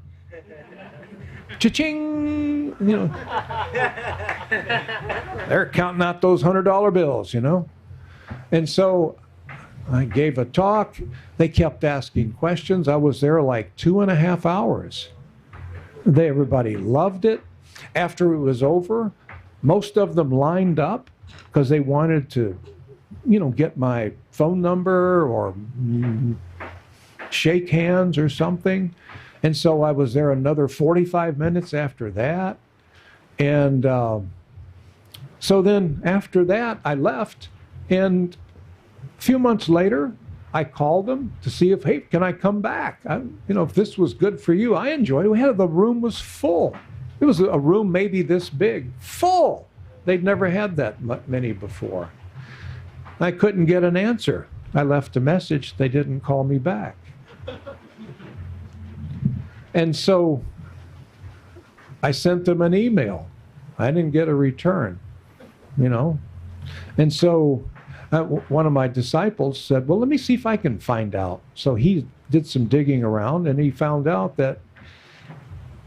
cha-ching, you know. They're counting out those $100 bills, you know. And so I gave a talk. They kept asking questions. I was there like 2.5 hours. Everybody loved it. After it was over, most of them lined up because they wanted to, you know, get my phone number or shake hands or something. And so I was there another 45 minutes after that. And so then after that, I left. And a few months later, I called them to see if, hey, can I come back? If this was good for you, I enjoyed it. The room was full. It was a room maybe this big, full. They'd never had that many before. I couldn't get an answer. I left a message. They didn't call me back. And so I sent them an email. I didn't get a return, you know. And so one of my disciples said, well, let me see if I can find out. So he did some digging around, and he found out that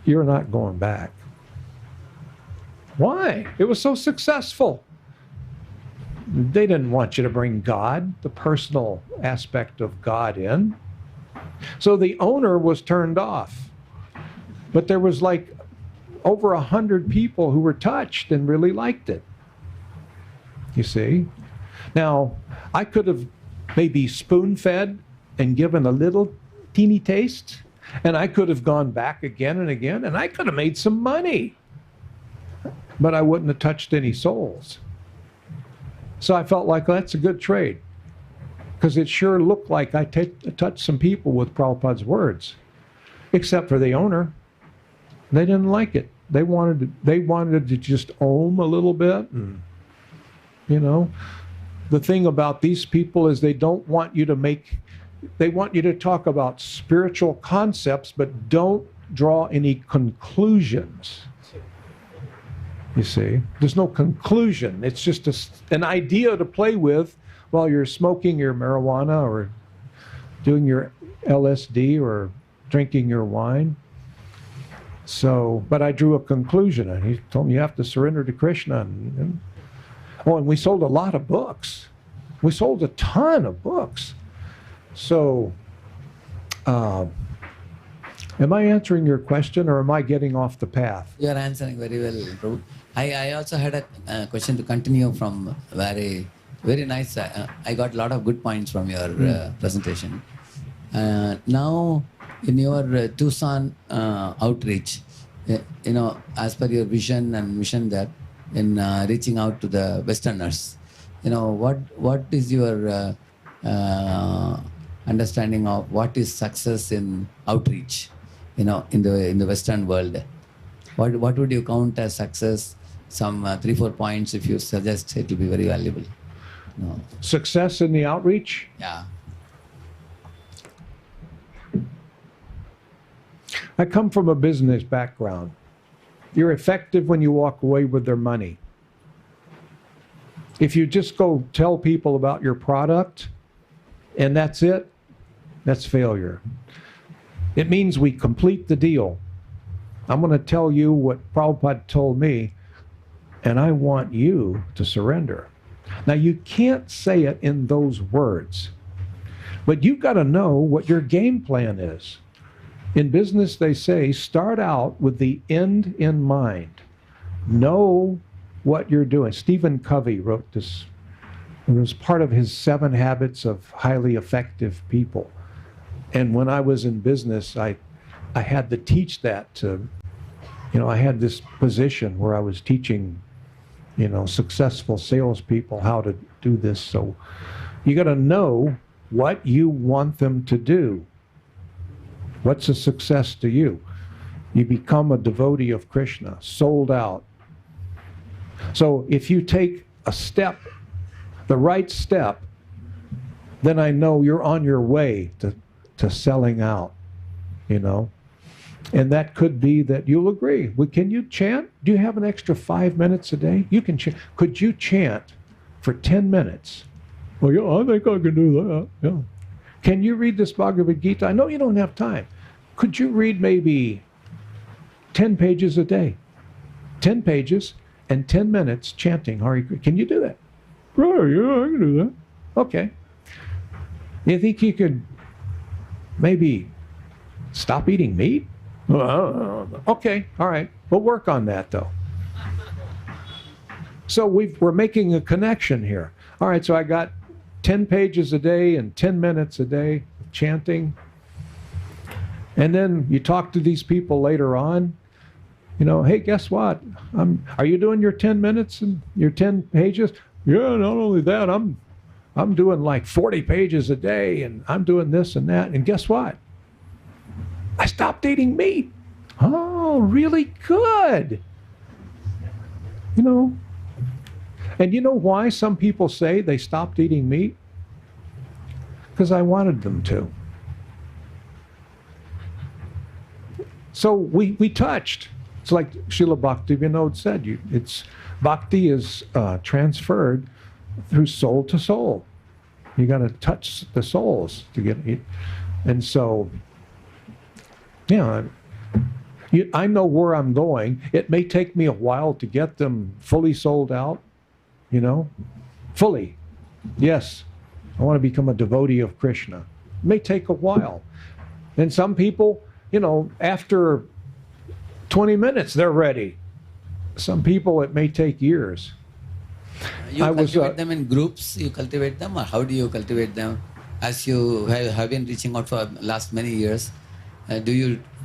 you're not going back. Why? It was so successful. They didn't want you to bring God, the personal aspect of God, in. So the owner was turned off. But there was like over 100 people who were touched and really liked it. You see? Now, I could have maybe spoon-fed and given a little teeny taste, and I could have gone back again and again, and I could have made some money. But I wouldn't have touched any souls. So I felt like, well, that's a good trade, because it sure looked like I touched some people with Prabhupada's words, except for the owner. They didn't like it. They wanted to just ohm a little bit, and, you know. The thing about these people is they want you to talk about spiritual concepts, but don't draw any conclusions. You see, there's no conclusion. It's just an idea to play with while you're smoking your marijuana or doing your LSD or drinking your wine. So, but I drew a conclusion, and he told me you have to surrender to Krishna. And we sold a lot of books. We sold a ton of books. So, am I answering your question, or am I getting off the path? You are answering very well, Prabhu. I also had a question to continue from very nice. I got a lot of good points from your presentation. Now, in your Tucson outreach, as per your vision and mission there, in reaching out to the Westerners, what is your understanding of what is success in outreach, in the Western world? What would you count as success? Some 3-4 points, if you suggest, it will be very valuable. No. Success in the outreach? Yeah. I come from a business background. You're effective when you walk away with their money. If you just go tell people about your product and that's it, that's failure. It means we complete the deal. I'm going to tell you what Prabhupada told me, and I want you to surrender. Now, you can't say it in those words, but you've got to know what your game plan is. In business, they say, start out with the end in mind. Know what you're doing. Stephen Covey wrote this. It was part of his 7 Habits of Highly Effective People. And when I was in business, I had to teach that to, I had this position where I was teaching, successful salespeople how to do this. So you got to know what you want them to do. What's a success to you? You become a devotee of Krishna, sold out. So if you take a step, the right step, then I know you're on your way to selling out, And that could be that you'll agree. Can you chant? Do you have an extra 5 minutes a day? You can chant. Could you chant for 10 minutes? Well, yeah, I think I can do that. Yeah. Can you read this Bhagavad Gita? I know you don't have time. Could you read maybe 10 pages a day. 10 pages and 10 minutes chanting Hare Krishna. Can you do that? Oh, yeah, I can do that. Okay. You think you could maybe stop eating meat? Okay, all right. We'll work on that, though. So we're making a connection here. All right, so I got 10 pages a day and 10 minutes a day of chanting. And then you talk to these people later on. You know, hey, guess what? Are you doing your 10 minutes and your 10 pages? Yeah, not only that, I'm doing like 40 pages a day, and I'm doing this and that. And guess what? I stopped eating meat. Oh, really good. You know, and you know why some people say they stopped eating meat? Because I wanted them to. So we touched. It's like Srila Bhaktivinoda said, bhakti is transferred through soul to soul. You got to touch the souls to get it. And so, yeah, I know where I'm going. It may take me a while to get them fully sold out, you know, fully. Yes, I want to become a devotee of Krishna. It may take a while. And some people, you know, after 20 minutes, they're ready. Some people, it may take years. You cultivate them in groups, you cultivate them, or how do you cultivate them? As you have been reaching out for last many years, do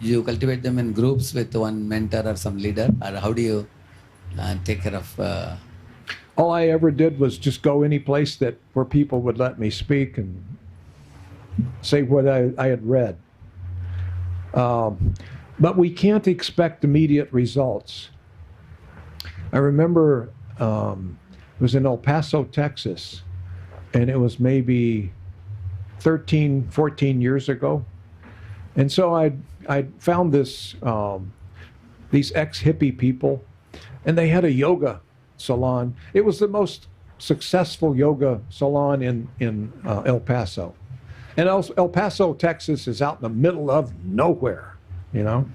you cultivate them in groups with one mentor or some leader, or how do you take care of? All I ever did was just go any place where people would let me speak and say what I had read. But we can't expect immediate results. I remember it was in El Paso, Texas, and it was maybe 13, 14 years ago. And so I found these ex-hippie people, and they had a yoga salon. It was the most successful yoga salon in El Paso. And El Paso, Texas is out in the middle of nowhere, you know.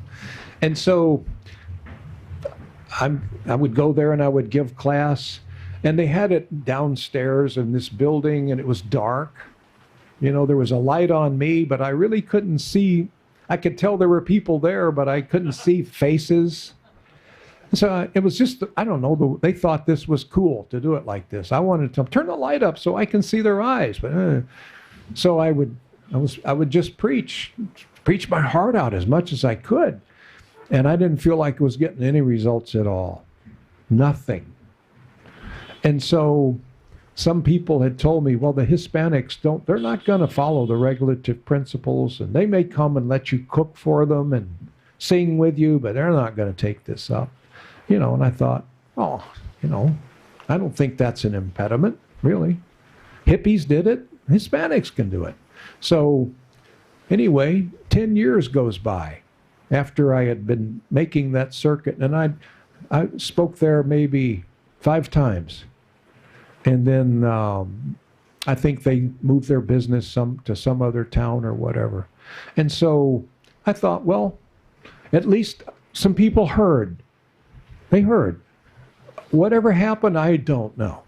And so I would go there and I would give class, and they had it downstairs in this building, and it was dark. You know, there was a light on me, but I really couldn't see. I could tell there were people there, but I couldn't see faces. So it was just, I don't know, they thought this was cool to do it like this. I wanted to turn the light up so I can see their eyes. But so I would just preach my heart out as much as I could. And I didn't feel like it was getting any results at all. Nothing. And so some people had told me, well, the Hispanics they're not going to follow the regulative principles, and they may come and let you cook for them and sing with you, but they're not going to take this up. You know, and I thought, oh, you know, I don't think that's an impediment, really. Hippies did it. Hispanics can do it. So anyway, 10 years goes by after I had been making that circuit, and I spoke there maybe 5 times. And then I think they moved their business to some other town or whatever. And so I thought, well, at least some people heard. They heard. Whatever happened, I don't know.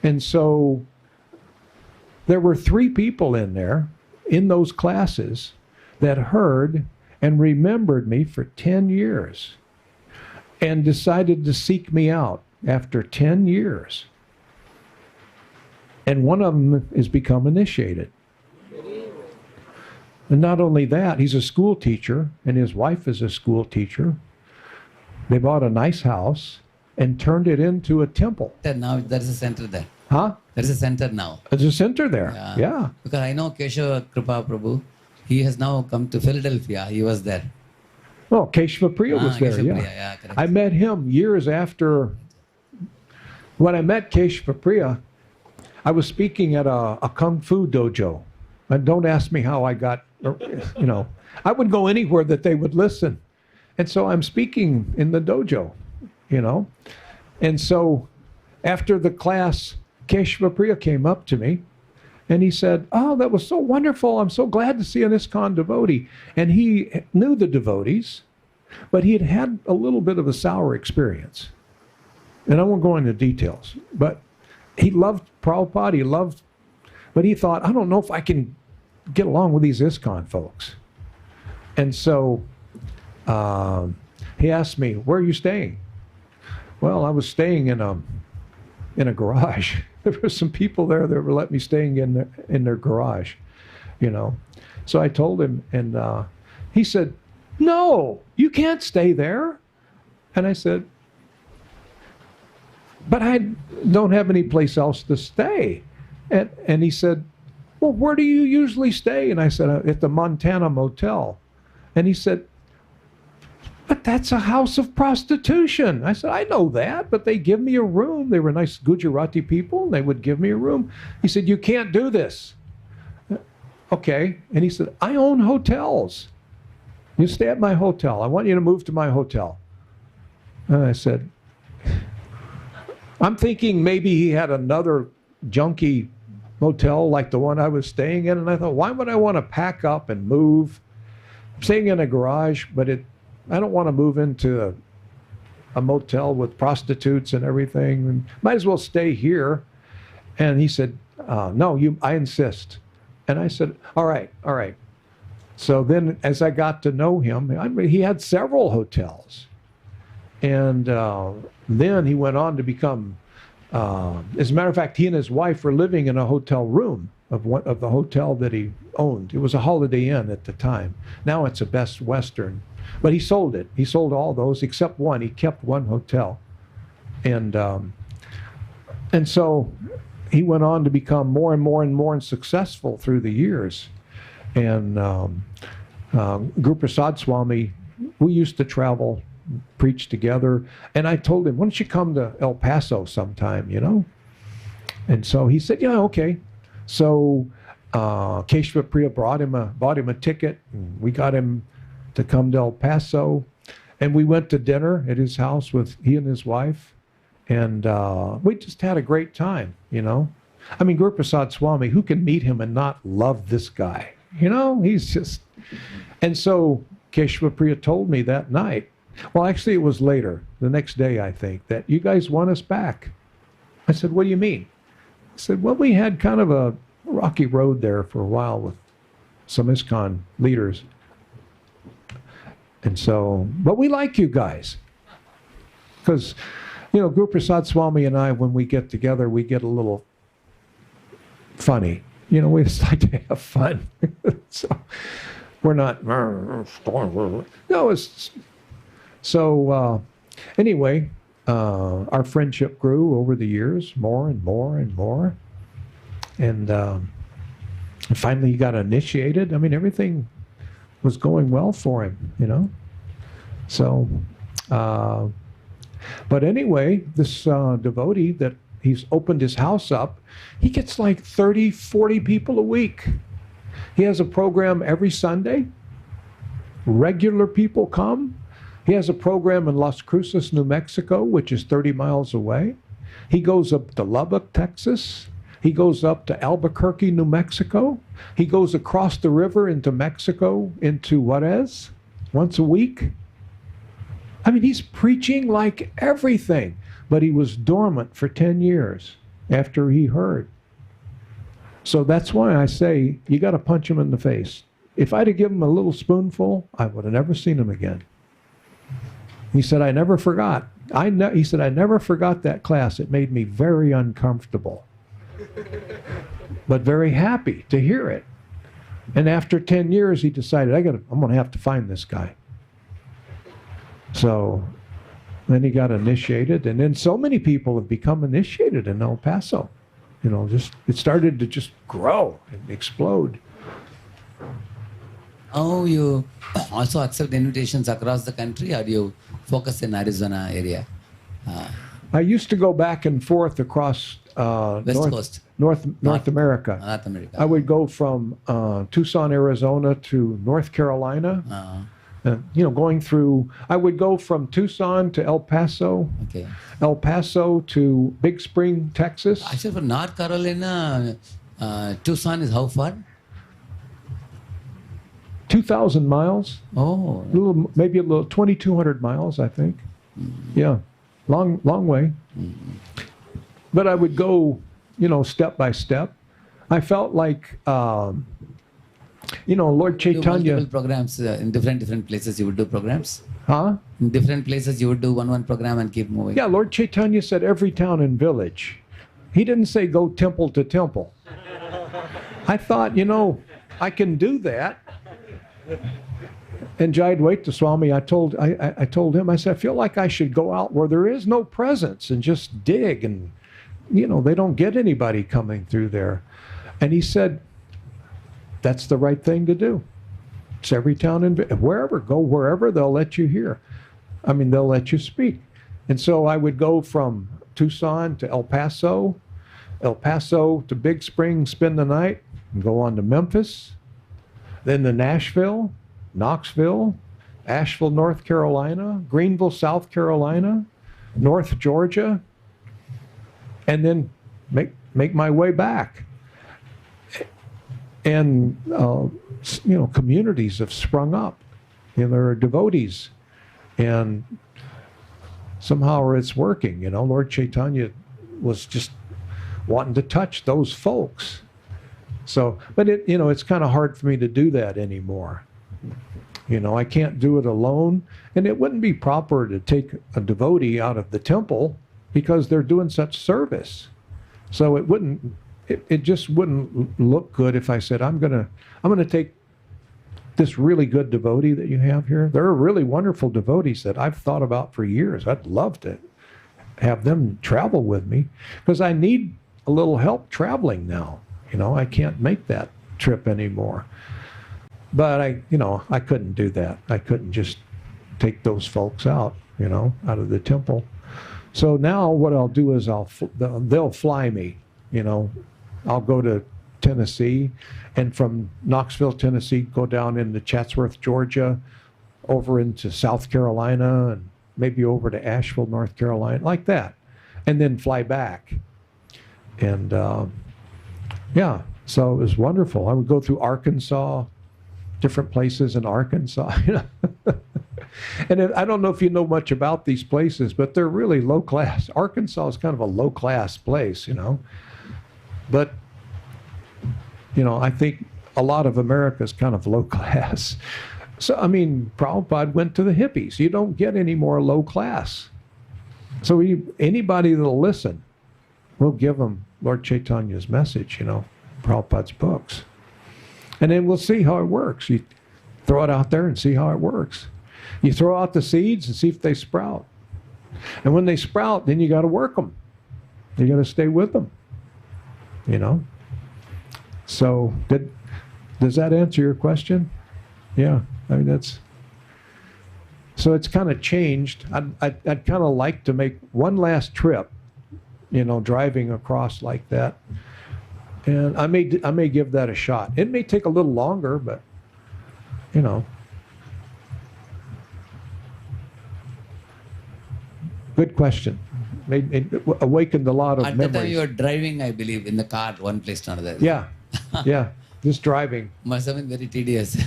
And so there were 3 people in there, in those classes, that heard and remembered me for 10 years and decided to seek me out after 10 years. And one of them has become initiated. And not only that, he's a school teacher, and his wife is a school teacher. They bought a nice house and turned it into a temple. Now there's a center there. Huh? There's a center now. There's a center there. Yeah. Because I know Keshava Kripa Prabhu. He has now come to Philadelphia. He was there. Oh, Keshava Priya was there. Keshava Yeah. Priya, yeah, correct. I met him years after. When I met Keshava Priya, I was speaking at a kung fu dojo. And don't ask me how I got, you know, I would go anywhere that they would listen. And so I'm speaking in the dojo, you know. And so after the class, Keshava Priya came up to me and he said, oh, that was so wonderful. I'm so glad to see an ISKCON devotee. And he knew the devotees. But he had had a little bit of a sour experience. And I won't go into details. But he loved Prabhupada. But he thought, I don't know if I can get along with these ISKCON folks. And so he asked me, where are you staying? Well, I was staying in a garage. There were some people there that were letting me staying in their garage, you know. So I told him, and he said, no, you can't stay there. And I said, but I don't have any place else to stay. And he said, well, where do you usually stay? And I said, at the Montana Motel. And he said, but that's a house of prostitution. I said, I know that, but they give me a room. They were nice Gujarati people, and they would give me a room. He said, you can't do this. Okay. And he said, I own hotels. You stay at my hotel. I want you to move to my hotel. And I said, I'm thinking maybe he had another junky motel like the one I was staying in. And I thought, why would I want to pack up and move? I'm staying in a garage, but I don't want to move into a motel with prostitutes and everything. And might as well stay here. And he said, no, I insist. And I said, all right. So then as I got to know him, he had several hotels. And then he went on to become, as a matter of fact, he and his wife were living in a hotel room of the hotel that he owned. It was a Holiday Inn at the time. Now it's a Best Western. But he sold it. He sold all those except one. He kept one hotel. And so he went on to become more and more successful through the years. And Guru Prasad Swami, we used to travel, preach together. And I told him, why don't you come to El Paso sometime, you know? And so he said, yeah, okay. So Keshava Priya bought him a ticket. And we got him to come to El Paso. And we went to dinner at his house with he and his wife. And we just had a great time, you know? I mean, Guru Prasad Swami, who can meet him and not love this guy? You know, he's just... And so Keshava Priya told me that night, well, actually it was later, the next day, I think, that you guys want us back. I said, what do you mean? He said, well, we had kind of a rocky road there for a while with some ISKCON leaders. And so, but we like you guys. Because, you know, Guru Prasad Swami and I, when we get together, we get a little funny. You know, we just like to have fun. So we're not, no, it's, so anyway, our friendship grew over the years, more and more and more. And finally he got initiated. I mean, everything was going well for him, you know. So, but anyway, this devotee that he's opened his house up, he gets like 30, 40 people a week. He has a program every Sunday. Regular people come. He has a program in Las Cruces, New Mexico, which is 30 miles away. He goes up to Lubbock, Texas. He goes up to Albuquerque, New Mexico. He goes across the river into Mexico, into Juarez, once a week. I mean, he's preaching like everything. But he was dormant for 10 years after he heard. So that's why I say, you got to punch him in the face. If I'd have given him a little spoonful, I would have never seen him again. He said, I never forgot. He said, I never forgot that class. It made me very uncomfortable, but very happy to hear it. And after 10 years, he decided, I'm going to have to find this guy. So then he got initiated, and then so many people have become initiated in El Paso. You know, it started to just grow and explode. Oh, you also accept invitations across the country, or do you focus in Arizona area? I used to go back and forth across West Coast. North America. North America. I would go from Tucson, Arizona to North Carolina. You know, going through, I would go from Tucson to El Paso, Okay. El Paso to Big Spring, Texas. Actually, for North Carolina, Tucson is how far? 2,000 miles. Oh, Maybe a little 2,200 miles, I think. Yeah, long way. But I would go, step by step. I felt like, Lord do Chaitanya. multiple programs in different places. You would do programs. Huh? In different places, you would do one program and keep moving. Yeah, Lord Chaitanya said every town and village. He didn't say go temple to temple. I thought, I can do that. And Jayadvaita Swami, I told him, I said, I feel like I should go out where there is no presence and just dig, and they don't get anybody coming through there. And he said, that's the right thing to do. It's every town and go wherever, they'll let you hear. They'll let you speak. And so I would go from Tucson to El Paso to Big Spring, spend the night, and go on to Memphis, then to Nashville, Knoxville, Asheville, North Carolina, Greenville, South Carolina, North Georgia, and then make my way back. And, communities have sprung up. There are devotees. And somehow it's working. Lord Chaitanya was just wanting to touch those folks. So, but it's kind of hard for me to do that anymore. I can't do it alone. And it wouldn't be proper to take a devotee out of the temple because they're doing such service. So it just wouldn't look good if I said, I'm gonna take this really good devotee that you have here. There are really wonderful devotees that I've thought about for years. I'd love to have them travel with me because I need a little help traveling now. I can't make that trip anymore. But I couldn't do that. I couldn't just take those folks out, out of the temple. So now what I'll do is they'll fly me, I'll go to Tennessee, and from Knoxville, Tennessee, go down into Chatsworth, Georgia, over into South Carolina, and maybe over to Asheville, North Carolina, like that, and then fly back. And so it was wonderful. I would go through Arkansas, different places in Arkansas. And I don't know if you know much about these places, but they're really low class. Arkansas is kind of a low class place, But, I think a lot of America is kind of low class. So, Prabhupada went to the hippies. You don't get any more low class. So anybody that'll listen, we'll give them Lord Chaitanya's message, Prabhupada's books. And then we'll see how it works. You throw it out there and see how it works. You throw out the seeds and see if they sprout. And when they sprout, then you got to work them. You got to stay with them. So does that answer your question? Yeah, so it's kind of changed. I'd kind of like to make one last trip, driving across like that. And I may give that a shot. It may take a little longer, but good question. It awakened a lot of At memories. that time you were driving, I believe, in the car, one place to another. Yeah, just driving. Must have been very tedious.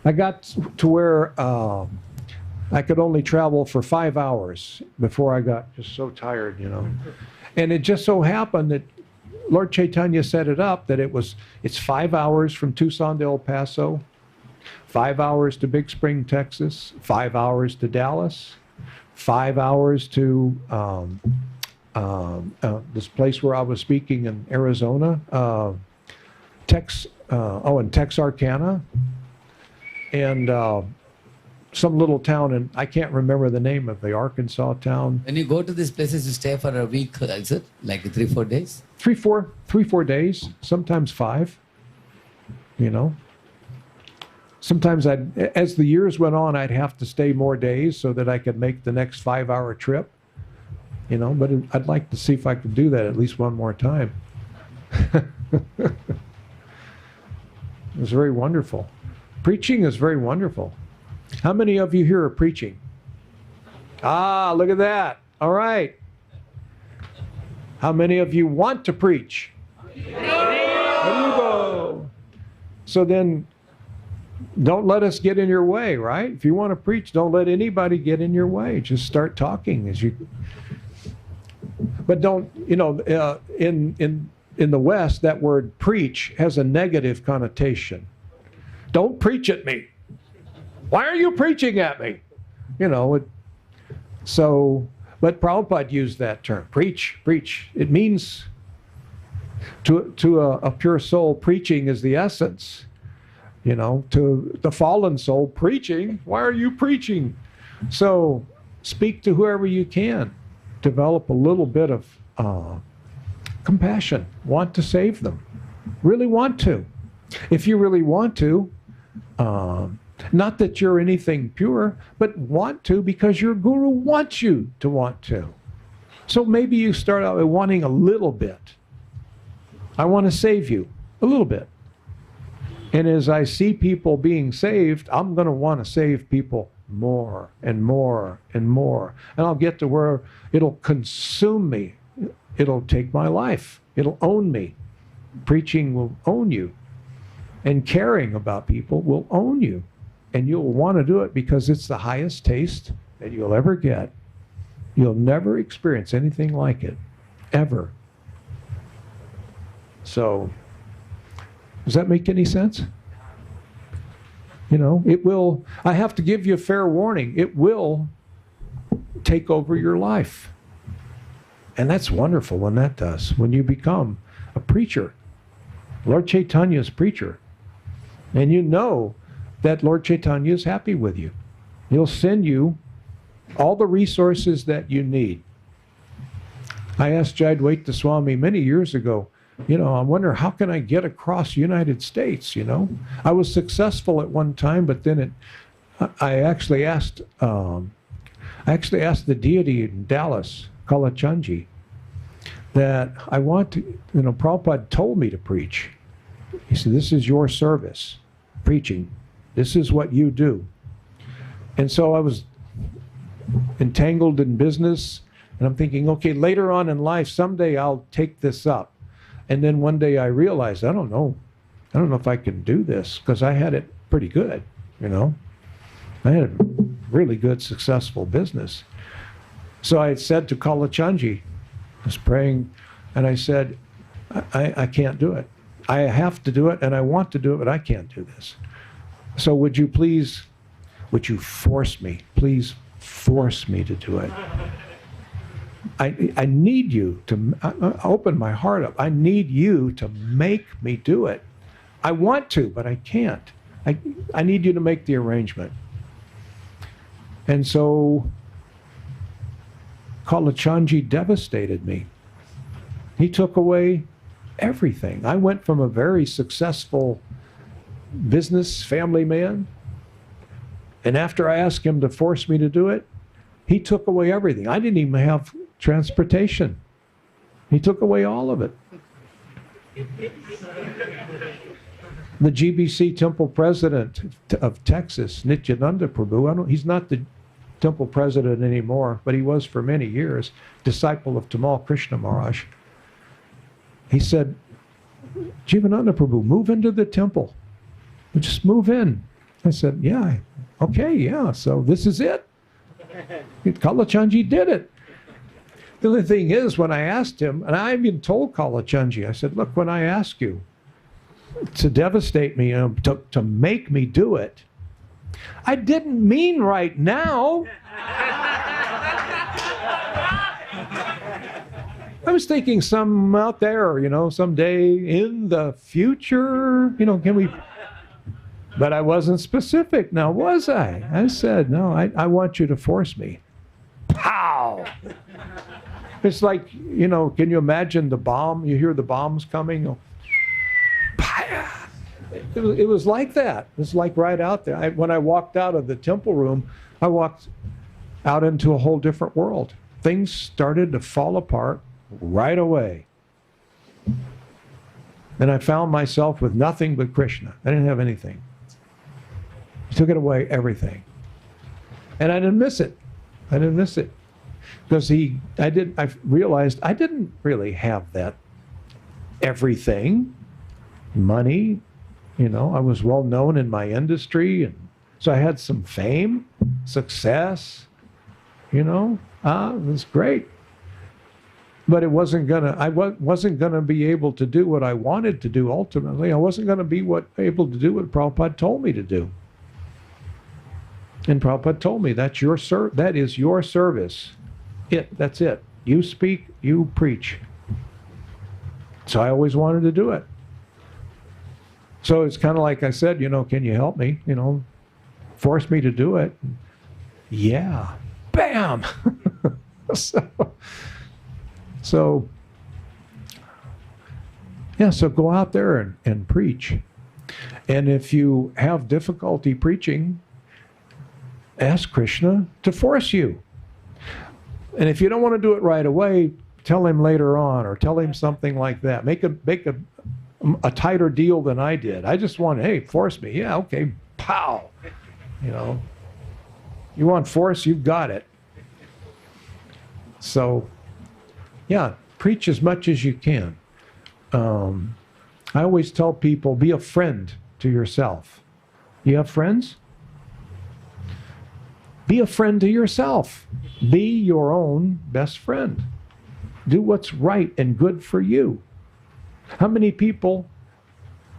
I got to where I could only travel for 5 hours before I got just so tired, And it just so happened that Lord Chaitanya set it up that it's 5 hours from Tucson to El Paso, 5 hours to Big Spring, Texas, 5 hours to Dallas, 5 hours to this place where I was speaking in Arizona, in Texarkana, and some little town, and I can't remember the name of the Arkansas town. When you go to these places, you stay for a week, is it? Like 3-4 days? 3-4 days, sometimes 5, Sometimes as the years went on, I'd have to stay more days so that I could make the next 5-hour trip, but I'd like to see if I could do that at least one more time. It was very wonderful. Preaching is very wonderful. How many of you here are preaching? Ah, look at that. All right. How many of you want to preach? There you go. So then, don't let us get in your way, right? If you want to preach, don't let anybody get in your way. Just start talking as you. But don't, in the West, that word preach has a negative connotation. Don't preach at me. Why are you preaching at me? But Prabhupada used that term, preach, preach. It means to a pure soul, preaching is the essence. To the fallen soul, preaching, why are you preaching? So speak to whoever you can. Develop a little bit of compassion. Want to save them. Really want to. If you really want to, not that you're anything pure, but want to because your guru wants you to want to. So maybe you start out by wanting a little bit. I want to save you a little bit. And as I see people being saved, I'm going to want to save people more and more and more. And I'll get to where it'll consume me. It'll take my life. It'll own me. Preaching will own you. And caring about people will own you. And you'll want to do it because it's the highest taste that you'll ever get. You'll never experience anything like it. Ever. So, does that make any sense? It will, I have to give you a fair warning, it will take over your life. And that's wonderful when that does, when you become a preacher. Lord Chaitanya's preacher. And you know that Lord Chaitanya is happy with you. He'll send you all the resources that you need. I asked Jadwaita Swami many years ago, I wonder how can I get across the United States, I was successful at one time, but then I actually asked the deity in Dallas, Kalachandji, that I want to, Prabhupada told me to preach. He said, this is your service, preaching. This is what you do. And so I was entangled in business, and I'm thinking, okay, later on in life, someday I'll take this up. And then one day I realized, I don't know if I can do this, because I had it pretty good, I had a really good, successful business. So I said to Kalachandji, I was praying, and I said, I can't do it. I have to do it, and I want to do it, but I can't do this. So would you force me, please force me to do it. I need you to open my heart up. I need you to make me do it. I want to, but I can't. I need you to make the arrangement. And so Kalachandji devastated me. He took away everything. I went from a very successful business family man, and after I asked him to force me to do it, he took away everything. I didn't even have transportation. He took away all of it. The GBC temple president of Texas, Jivananda Prabhu, he's not the temple president anymore, but he was for many years, disciple of Tamal Krishna Maharaj. He said, Jivananda Prabhu, move into the temple. Just move in. I said, yeah, okay, yeah, so this is it. Kalachandji did it. The only thing is, when I asked him, and I even told Kalachandji, I said, look, when I ask you to devastate me, to make me do it, I didn't mean right now. I was thinking some out there, someday in the future, can we... But I wasn't specific now, was I? I said, no, I want you to force me. Pow! It's like, can you imagine the bomb? You hear the bombs coming? It was like that. It was like right out there. When I walked out of the temple room, I walked out into a whole different world. Things started to fall apart right away. And I found myself with nothing but Krishna. I didn't have anything. He took it away, everything. And I didn't miss it. I didn't miss it. Because I realized I didn't really have that everything. Money, You know, I was well known in my industry, and so I had some fame, success. You know, it was great. But it wasn't gonna. Wasn't gonna be able to do what I wanted to do. Ultimately, I wasn't gonna be able to do what Prabhupada told me to do. And Prabhupada told me that is your service. That's it. You speak, you preach. So I always wanted to do it. So it's kind of like I said, you know, can you help me? You know, force me to do it. Yeah. Bam! So go out there and preach. And if you have difficulty preaching, ask Krishna to force you. And if you don't want to do it right away, tell him later on, or tell him something like that. Make a tighter deal than I did. I just want, hey, force me. Yeah, okay, pow. You know, you want force, you've got it. So, yeah, preach as much as you can. I always tell people, be a friend to yourself. You have friends? Be a friend to yourself. Be your own best friend. Do what's right and good for you. How many people,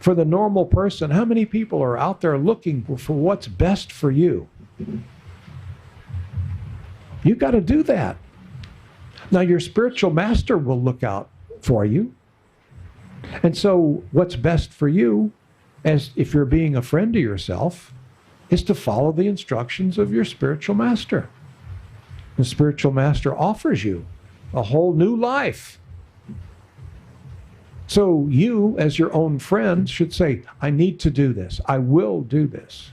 for the normal person, how many people are out there looking for what's best for you? You got to do that. Now, your spiritual master will look out for you. And so what's best for you, as if you're being a friend to yourself, is to follow the instructions of your spiritual master. The spiritual master offers you a whole new life. So you, as your own friend, should say, I need to do this. I will do this.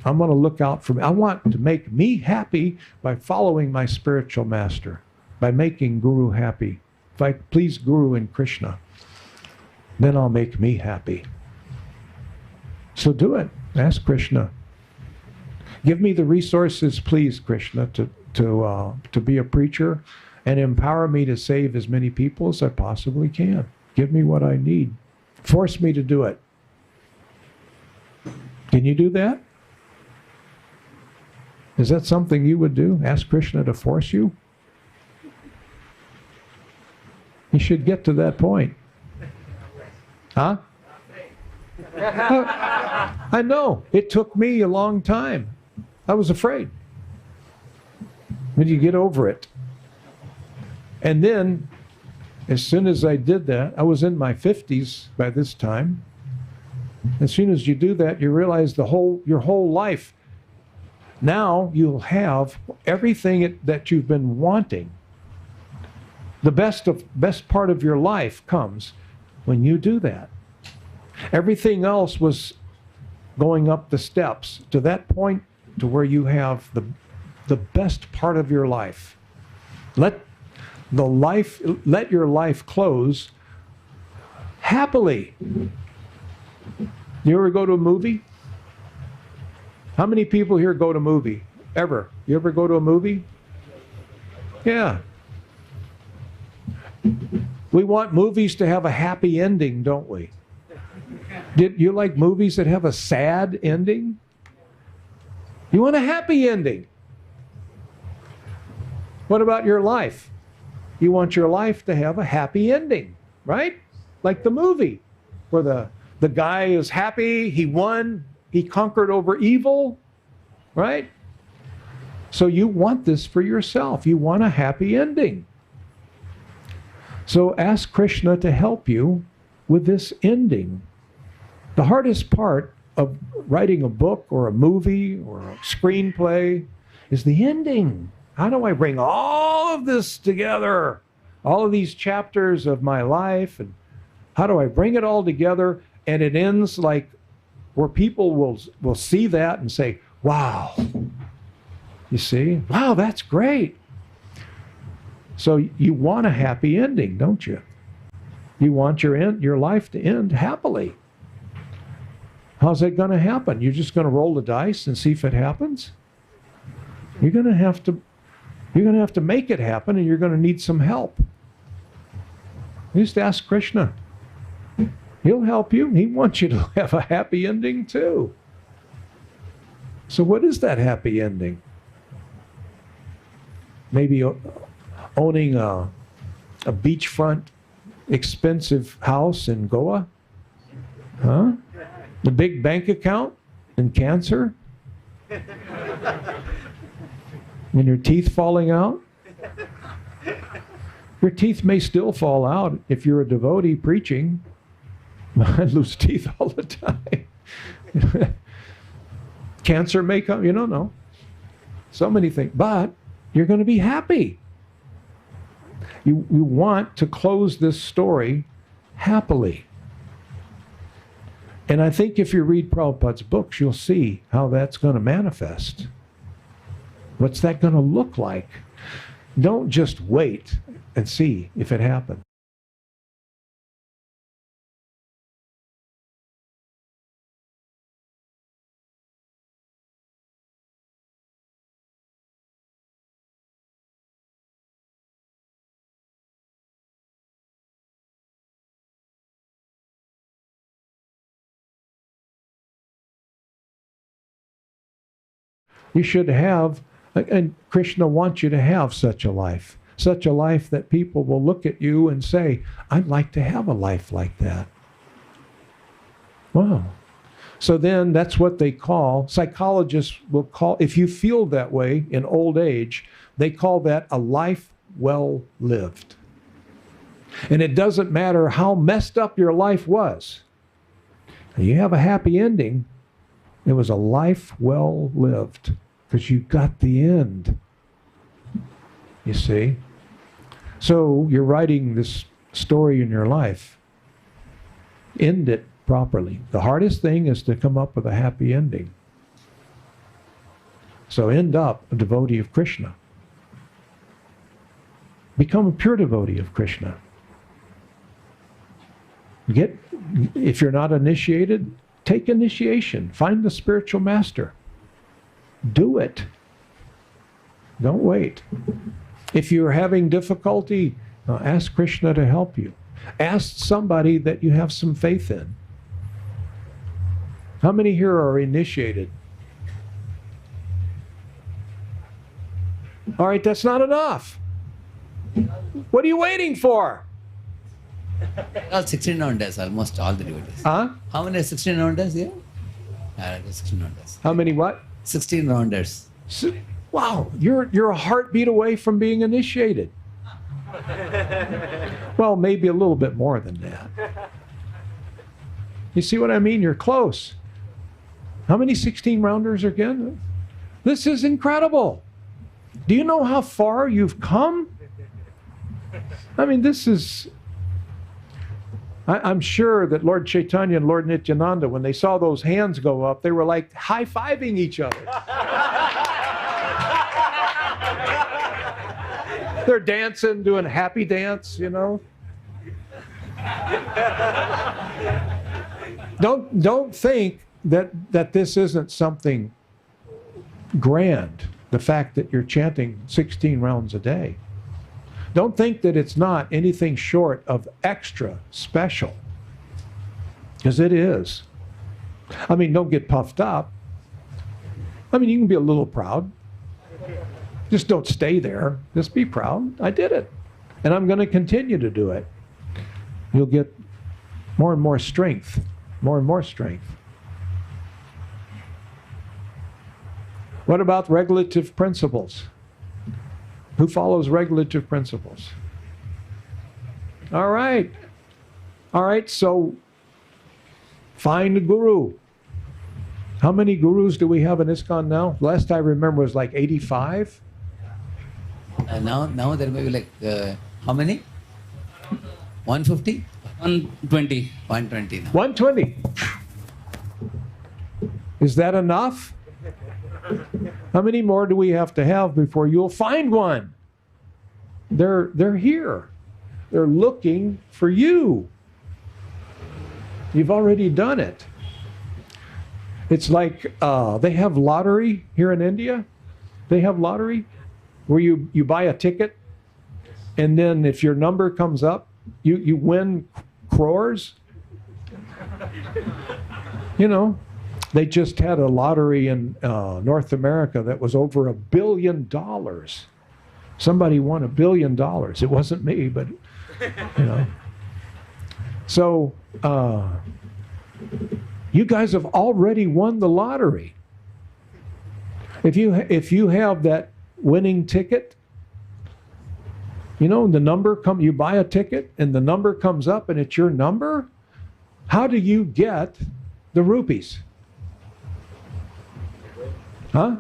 I'm going to look out for me. I want to make me happy by following my spiritual master, by making Guru happy. If I please Guru and Krishna, then I'll make me happy. So do it. Ask Krishna. Give me the resources, please, Krishna, to be a preacher, and empower me to save as many people as I possibly can. Give me what I need. Force me to do it. Can you do that? Is that something you would do? Ask Krishna to force you? You should get to that point. Huh? I know. It took me a long time. I was afraid. But you get over it. And then, as soon as I did that, I was in my 50s by this time. As soon as you do that, you realize your whole life, now you'll have everything that you've been wanting. The best part of your life comes when you do that. Everything else was going up the steps to that point to where you have the best part of your life. Let your life close happily. You ever go to a movie? How many people here go to a movie? Ever? You ever go to a movie? Yeah. We want movies to have a happy ending, don't we? Did you like movies that have a sad ending? You want a happy ending. What about your life? You want your life to have a happy ending, right? Like the movie, where the guy is happy, he won, he conquered over evil, right? So you want this for yourself. You want a happy ending. So ask Krishna to help you with this ending. The hardest part of writing a book or a movie or a screenplay is the ending. How do I bring all of this together? All of these chapters of my life, and how do I bring it all together? And it ends like where people will see that and say, wow. You see? Wow, that's great. So you want a happy ending, don't you? You want your life to end happily. How's that going to happen? You're just going to roll the dice and see if it happens? You're going to have to make it happen, and you're going to need some help. Just ask Krishna. He'll help you. He wants you to have a happy ending too. So what is that happy ending? Maybe owning a beachfront expensive house in Goa? Huh? The big bank account and cancer? And your teeth falling out? Your teeth may still fall out if you're a devotee preaching. I lose teeth all the time. Cancer may come, you don't know. So many things. But you're going to be happy. You want to close this story happily. And I think if you read Prabhupada's books, you'll see how that's going to manifest. What's that going to look like? Don't just wait and see if it happens. You should have, and Krishna wants you to have such a life that people will look at you and say, I'd like to have a life like that. Wow. So then that's what they call, psychologists will call, if you feel that way in old age, they call that a life well lived. And it doesn't matter how messed up your life was. You have a happy ending. It was a life well lived. Because you got the end, you see. So you're writing this story in your life. End it properly. The hardest thing is to come up with a happy ending. So end up a devotee of Krishna. Become a pure devotee of Krishna. If you're not initiated, take initiation. Find the spiritual master. Do it. Don't wait. If you're having difficulty, ask Krishna to help you. Ask somebody that you have some faith in. How many here are initiated? All right, that's not enough. What are you waiting for? All 16 rounders, almost all the devotees. Huh? How many 16 rounders here? 16 rounders. How many what? 16 rounders. Wow, you're a heartbeat away from being initiated. Well, maybe a little bit more than that. You see what I mean? You're close. How many 16 rounders again? This is incredible. Do you know how far you've come? I mean, this is... I'm sure that Lord Chaitanya and Lord Nityananda, when they saw those hands go up, they were like high-fiving each other. They're dancing, doing a happy dance, you know. Don't think that this isn't something grand, the fact that you're chanting 16 rounds a day. Don't think that it's not anything short of extra special, because it is. I mean, don't get puffed up. I mean, you can be a little proud. Just don't stay there. Just be proud. I did it. And I'm going to continue to do it. You'll get more and more strength, more and more strength. What about regulative principles? Who follows regulative principles? All right. All right, so find a guru. How many gurus do we have in ISKCON now? Last I remember was like 85. Now there may be like, how many? 150? 120. 120 now. 120. Is that enough? How many more do we have to have before you'll find one? They're here. They're looking for you. You've already done it. It's like they have lottery here in India. They have lottery where you buy a ticket, and then if your number comes up, you win crores. You know, they just had a lottery in North America that was over $1 billion. Somebody won $1 billion. It wasn't me, but, you know. So, you guys have already won the lottery. If you have that winning ticket, you know, the number you buy a ticket and the number comes up and it's your number, how do you get the rupees? Huh?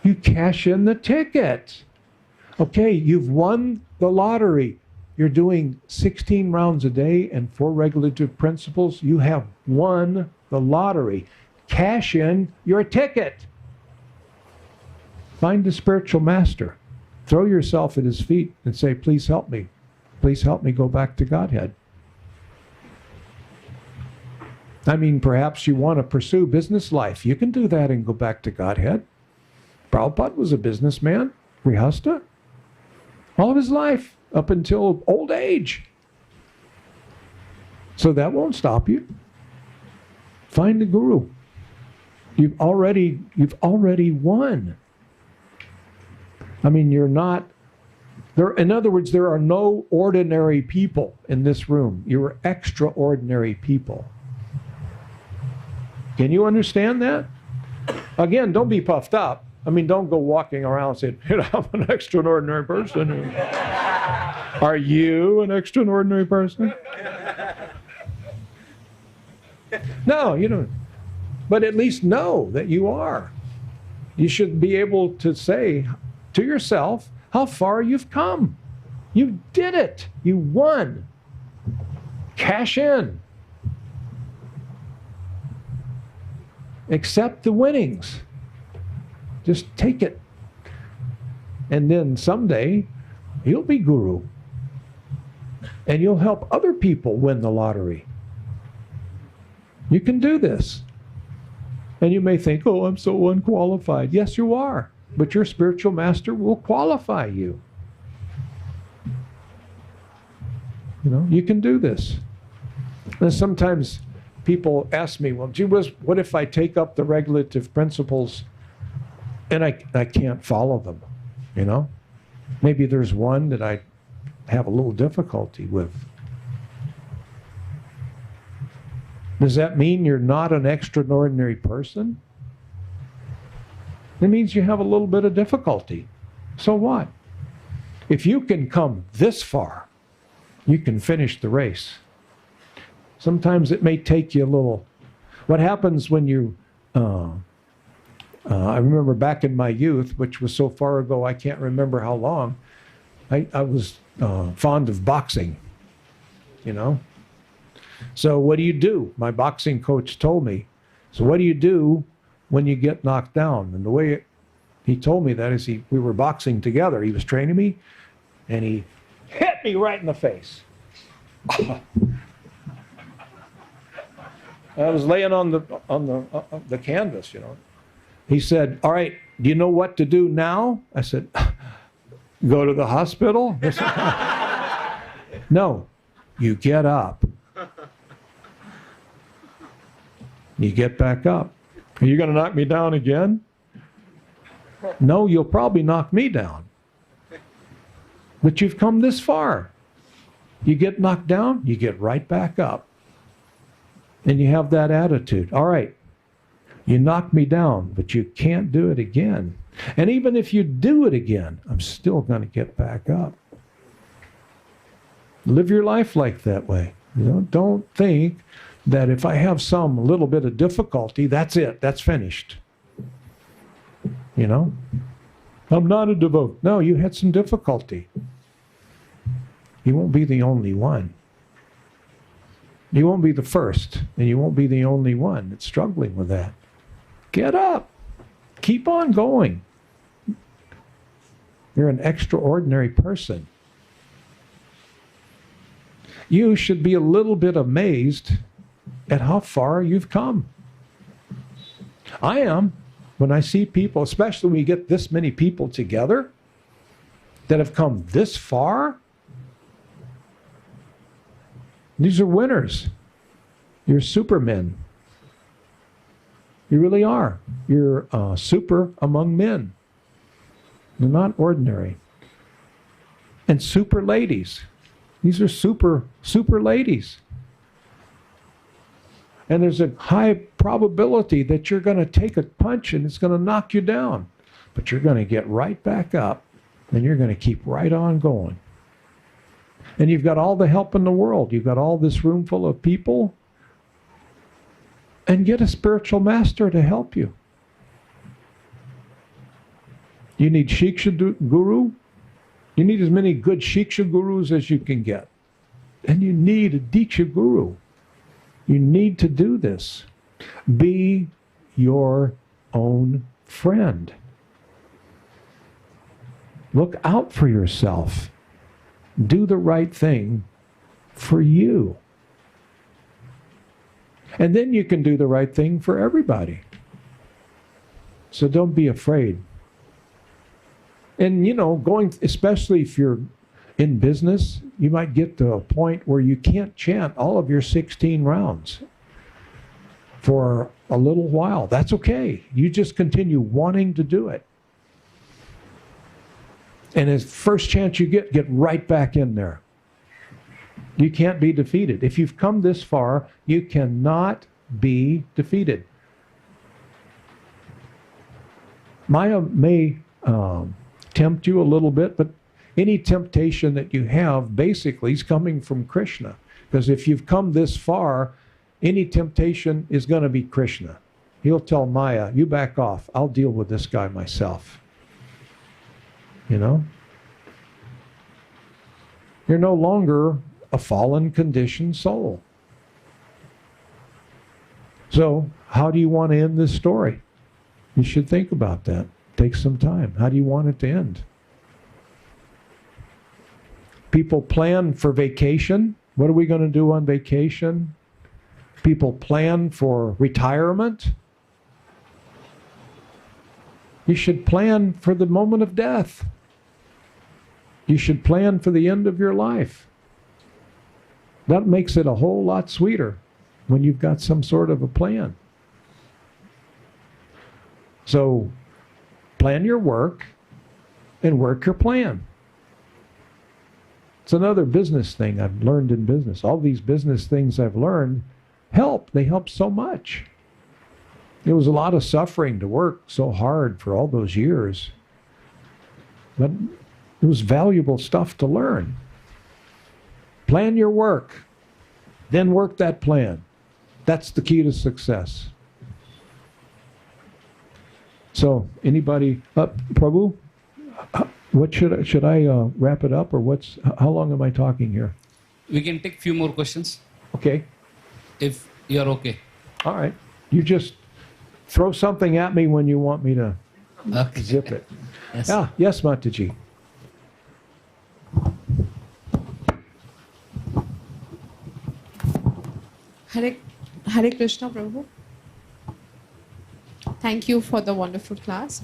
You cash in the ticket. Okay, you've won the lottery. You're doing 16 rounds a day and 4 regulative principles. You have won the lottery. Cash in your ticket. Find the spiritual master. Throw yourself at his feet and say, please help me. Please help me go back to Godhead. I mean, perhaps you want to pursue business life. You can do that and go back to Godhead. Prabhupada was a businessman, Grihastha, all of his life, up until old age. So that won't stop you. Find the Guru. You've already won. I mean, you're not there. In other words, there are no ordinary people in this room. You're extraordinary people. Can you understand that? Again, don't be puffed up. I mean, don't go walking around saying, I'm an extraordinary person. Are you an extraordinary person? No, you don't. But at least know that you are. You should be able to say to yourself how far you've come. You did it. You won. Cash in. Accept the winnings. Just take it. And then someday, you'll be Guru. And you'll help other people win the lottery. You can do this. And you may think, oh, I'm so unqualified. Yes, you are. But your spiritual master will qualify you. You know, you can do this. And sometimes people ask me, well, gee whiz, what if I take up the regulative principles and I can't follow them? You know? Maybe there's one that I have a little difficulty with. Does that mean you're not an extraordinary person? It means you have a little bit of difficulty. So what? If you can come this far, you can finish the race. Sometimes it may take you a little. What happens when you, I remember back in my youth, which was so far ago I can't remember how long, I was fond of boxing, you know? So what do? My boxing coach told me, so what do you do when you get knocked down? And the way he told me that is we were boxing together. He was training me, and he hit me right in the face. I was laying on the canvas, you know. He said, all right, do you know what to do now? I said, go to the hospital? No, you get up. You get back up. Are you going to knock me down again? No, you'll probably knock me down. But you've come this far. You get knocked down, you get right back up. And you have that attitude. All right, you knocked me down, but you can't do it again. And even if you do it again, I'm still going to get back up. Live your life like that way. You know, don't think that if I have some little bit of difficulty, that's it, that's finished. You know? I'm not a devotee. No, you had some difficulty. You won't be the only one. You won't be the first, and you won't be the only one that's struggling with that. Get up. Keep on going. You're an extraordinary person. You should be a little bit amazed at how far you've come. I am. When I see people, especially when you get this many people together that have come this far, these are winners. You're supermen. You really are. You're super among men. You're not ordinary. And super ladies. These are super ladies. And there's a high probability that you're going to take a punch and it's going to knock you down. But you're going to get right back up and you're going to keep right on going. And you've got all the help in the world. You've got all this room full of people. And get a spiritual master to help you. You need Shiksha Guru. You need as many good Shiksha Gurus as you can get. And you need a Diksha Guru. You need to do this. Be your own friend. Look out for yourself. Do the right thing for you. And then you can do the right thing for everybody. So don't be afraid. And, you know, especially if you're in business, you might get to a point where you can't chant all of your 16 rounds for a little while. That's okay. You just continue wanting to do it. And as first chance you get right back in there. You can't be defeated. If you've come this far, you cannot be defeated. Maya may tempt you a little bit, but any temptation that you have basically is coming from Krishna. Because if you've come this far, any temptation is going to be Krishna. He'll tell Maya, you back off. I'll deal with this guy myself. You know? You're no longer a fallen, conditioned soul. So, how do you want to end this story? You should think about that. Take some time. How do you want it to end? People plan for vacation. What are we going to do on vacation? People plan for retirement. You should plan for the moment of death. You should plan for the end of your life. That makes it a whole lot sweeter when you've got some sort of a plan. So, plan your work and work your plan. It's another business thing I've learned in business. All these business things I've learned help. They help so much. It was a lot of suffering to work so hard for all those years. But it was valuable stuff to learn. Plan your work. Then work that plan. That's the key to success. So, anybody, Prabhu, what should I wrap it up, or how long am I talking here? We can take few more questions. Okay. If you're okay. All right. You just throw something at me when you want me to zip it. Yes. Yes, Mataji. Hare Krishna, Prabhu. Thank you for the wonderful class.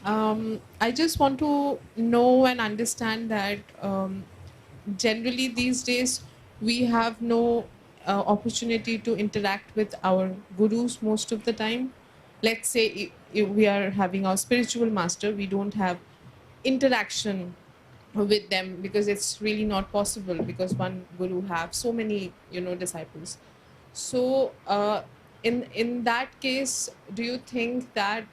I just want to know and understand that generally these days we have no opportunity to interact with our gurus most of the time. Let's say if we are having our spiritual master, we don't have interaction with them because it's really not possible, because one guru have so many disciples. So in that case, do you think that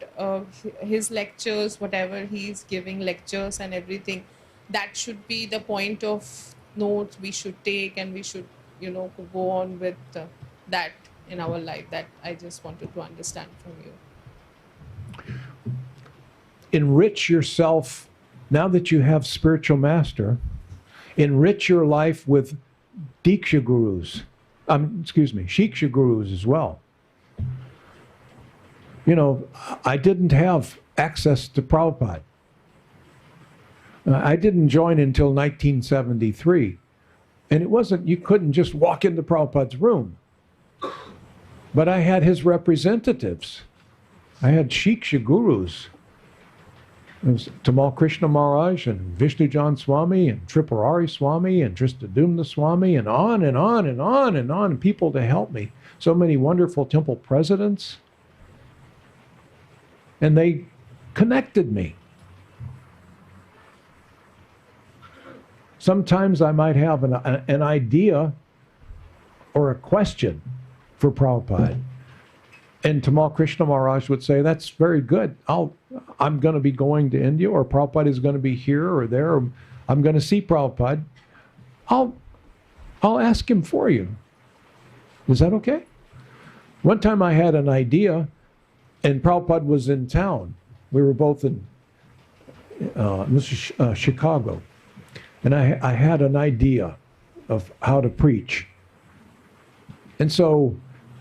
his lectures, whatever he's giving lectures and everything, that should be the point of note we should take, and we should go on with that in our life? That I just wanted to understand from you. Enrich yourself. Now that you have spiritual master, enrich your life with Diksha Gurus. Shiksha Gurus as well. I didn't have access to Prabhupada. I didn't join until 1973. And it wasn't, you couldn't just walk into Prabhupada's room. But I had his representatives. I had Shiksha Gurus. It was Tamal Krishna Maharaj and Vishnu Jan Swami and Tripurari Swami and Dristadumna Swami and on and on and on and on, and people to help me. So many wonderful temple presidents. And they connected me. Sometimes I might have an idea or a question for Prabhupada. And Tamal Krishna Maharaj would say, that's very good. I'm going to be going to India, or Prabhupada is going to be here or there, or I'm going to see Prabhupada. I'll ask him for you. Is that okay? One time I had an idea, and Prabhupada was in town. We were both in Chicago. And I had an idea of how to preach. And so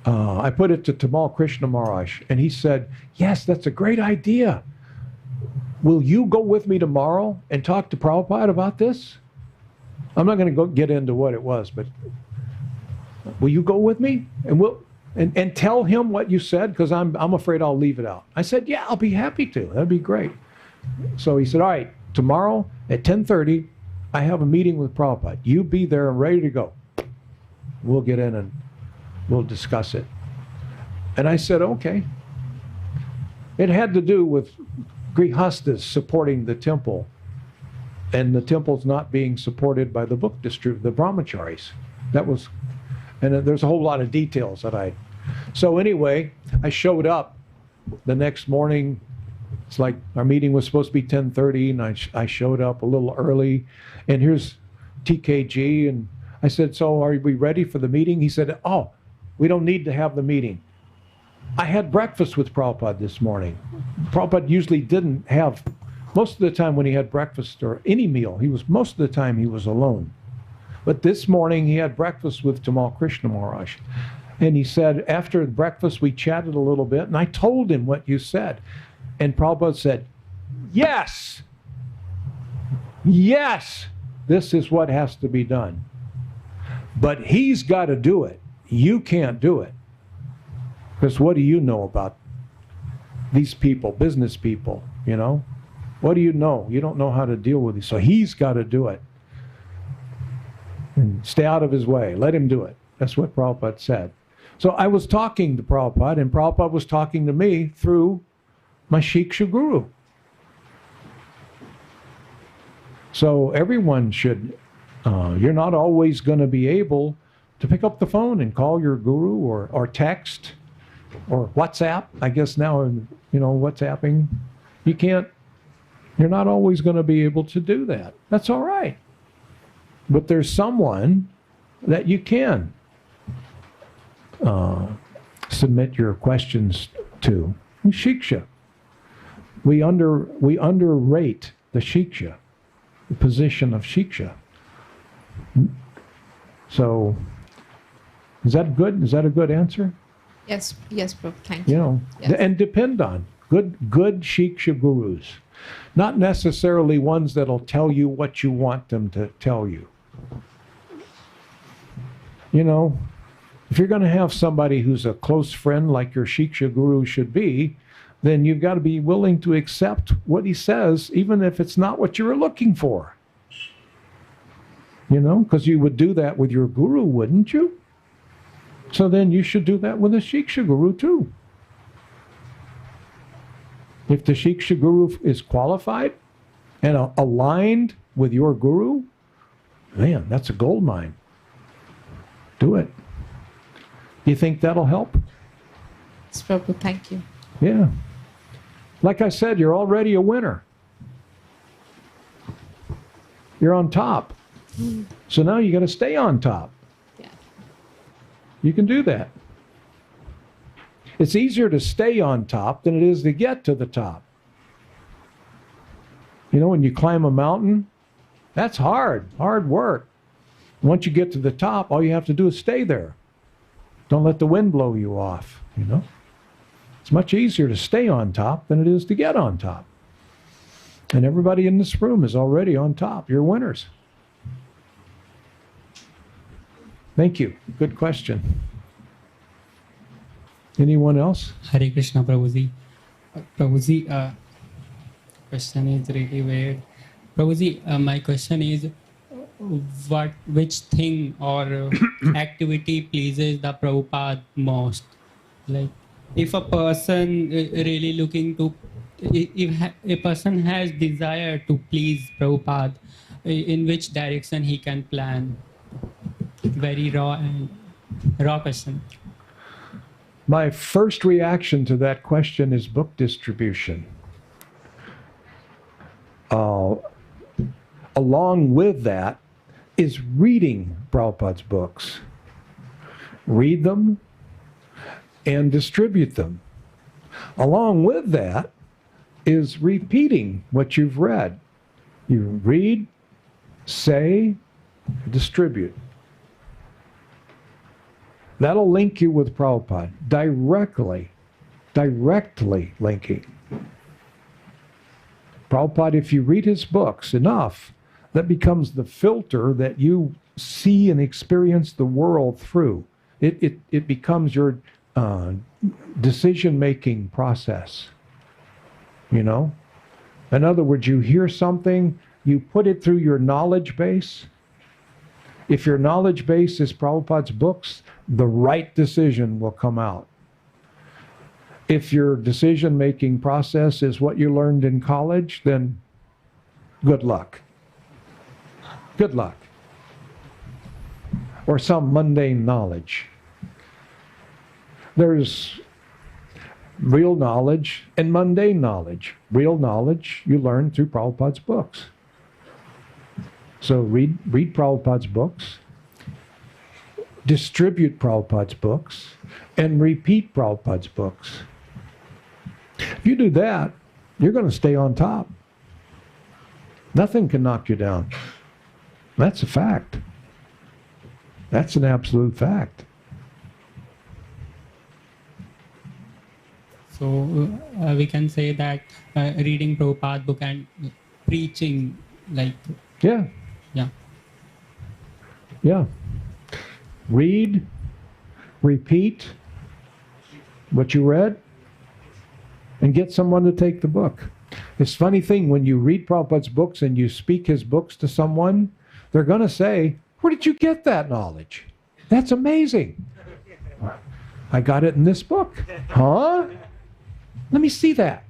I put it to Tamal Krishna Maharaj, and he said, yes, that's a great idea. Will you go with me tomorrow and talk to Prabhupada about this? I'm not going to get into what it was, but will you go with me? And tell him what you said, because I'm afraid I'll leave it out. I said, yeah, I'll be happy to. That'd be great. So he said, all right, tomorrow at 10:30, I have a meeting with Prabhupada. You be there and ready to go. We'll get in and we'll discuss it. And I said, okay. It had to do with grihastas supporting the temple, and the temple's not being supported by the book distributor, the brahmacharis. That was, and there's a whole lot of details that so anyway, I showed up the next morning. It's like our meeting was supposed to be 10:30, and I showed up a little early, and here's TKG, and I said, so are we ready for the meeting? He said, oh, we don't need to have the meeting. I had breakfast with Prabhupada this morning. Prabhupada usually didn't have, most of the time when he had breakfast or any meal, most of the time he was alone. But this morning he had breakfast with Tamal Krishna Maharaj. And he said, after breakfast we chatted a little bit, and I told him what you said. And Prabhupada said, yes, yes, this is what has to be done. But he's got to do it. You can't do it. Because what do you know about these people, business people, you know? What do you know? You don't know how to deal with these. So he's got to do it. And stay out of his way. Let him do it. That's what Prabhupada said. So I was talking to Prabhupada, and Prabhupada was talking to me through my Shiksha Guru. So everyone should, you're not always going to be able to pick up the phone and call your guru, or text, or WhatsApp. I guess now, you know, WhatsApping. You're not always going to be able to do that. That's all right. But there's someone that you can submit your questions to. Shiksha. We underrate the Shiksha, the position of Shiksha. So, is that good? Is that a good answer? Yes, Prabhu. Thank you. You know, yes. And depend on good Shiksha gurus, not necessarily ones that'll tell you what you want them to tell you. You know, if you're going to have somebody who's a close friend like your Shiksha guru should be, then you've got to be willing to accept what he says, even if it's not what you were looking for. You know, because you would do that with your guru, wouldn't you? So then you should do that with a Shiksha guru too. If the Shiksha guru is qualified and aligned with your guru, man, that's a gold mine. Do it. Do you think that'll help? Yes, Prabhu, thank you. Yeah. Like I said, you're already a winner. You're on top. So now you got to stay on top. Yeah. You can do that. It's easier to stay on top than it is to get to the top. You know, when you climb a mountain, that's hard work. Once you get to the top, all you have to do is stay there. Don't let the wind blow you off, you know. It's much easier to stay on top than it is to get on top. And everybody in this room is already on top. You're winners. Thank you. Good question. Anyone else? Hare Krishna, Prabhuji. Prabhuji, question is really weird. Prabhuji, my question is, which thing or activity pleases the Prabhupada most? Like, if a person really looking to, if a person has desire to please Prabhupada, in which direction he can plan? Very raw question. My first reaction to that question is book distribution. Along with that is reading Prabhupada's books. Read them and distribute them. Along with that is repeating what you've read. You read, say, distribute. That'll link you with Prabhupada directly linking. Prabhupada, if you read his books enough, that becomes the filter that you see and experience the world through. It becomes your decision-making process. You know? In other words, you hear something, you put it through your knowledge base. If your knowledge base is Prabhupada's books, the right decision will come out. If your decision-making process is what you learned in college, then good luck. Good luck. Or some mundane knowledge. There's real knowledge and mundane knowledge. Real knowledge you learn through Prabhupada's books. So read Prabhupada's books, distribute Prabhupada's books, and repeat Prabhupada's books. If you do that, you're going to stay on top. Nothing can knock you down. That's a fact. That's an absolute fact. So we can say that reading Prabhupada book and preaching, like... Yeah. Read, repeat what you read, and get someone to take the book. It's a funny thing, when you read Prabhupada's books and you speak his books to someone, they're going to say, where did you get that knowledge? That's amazing. I got it in this book. Huh? Let me see that.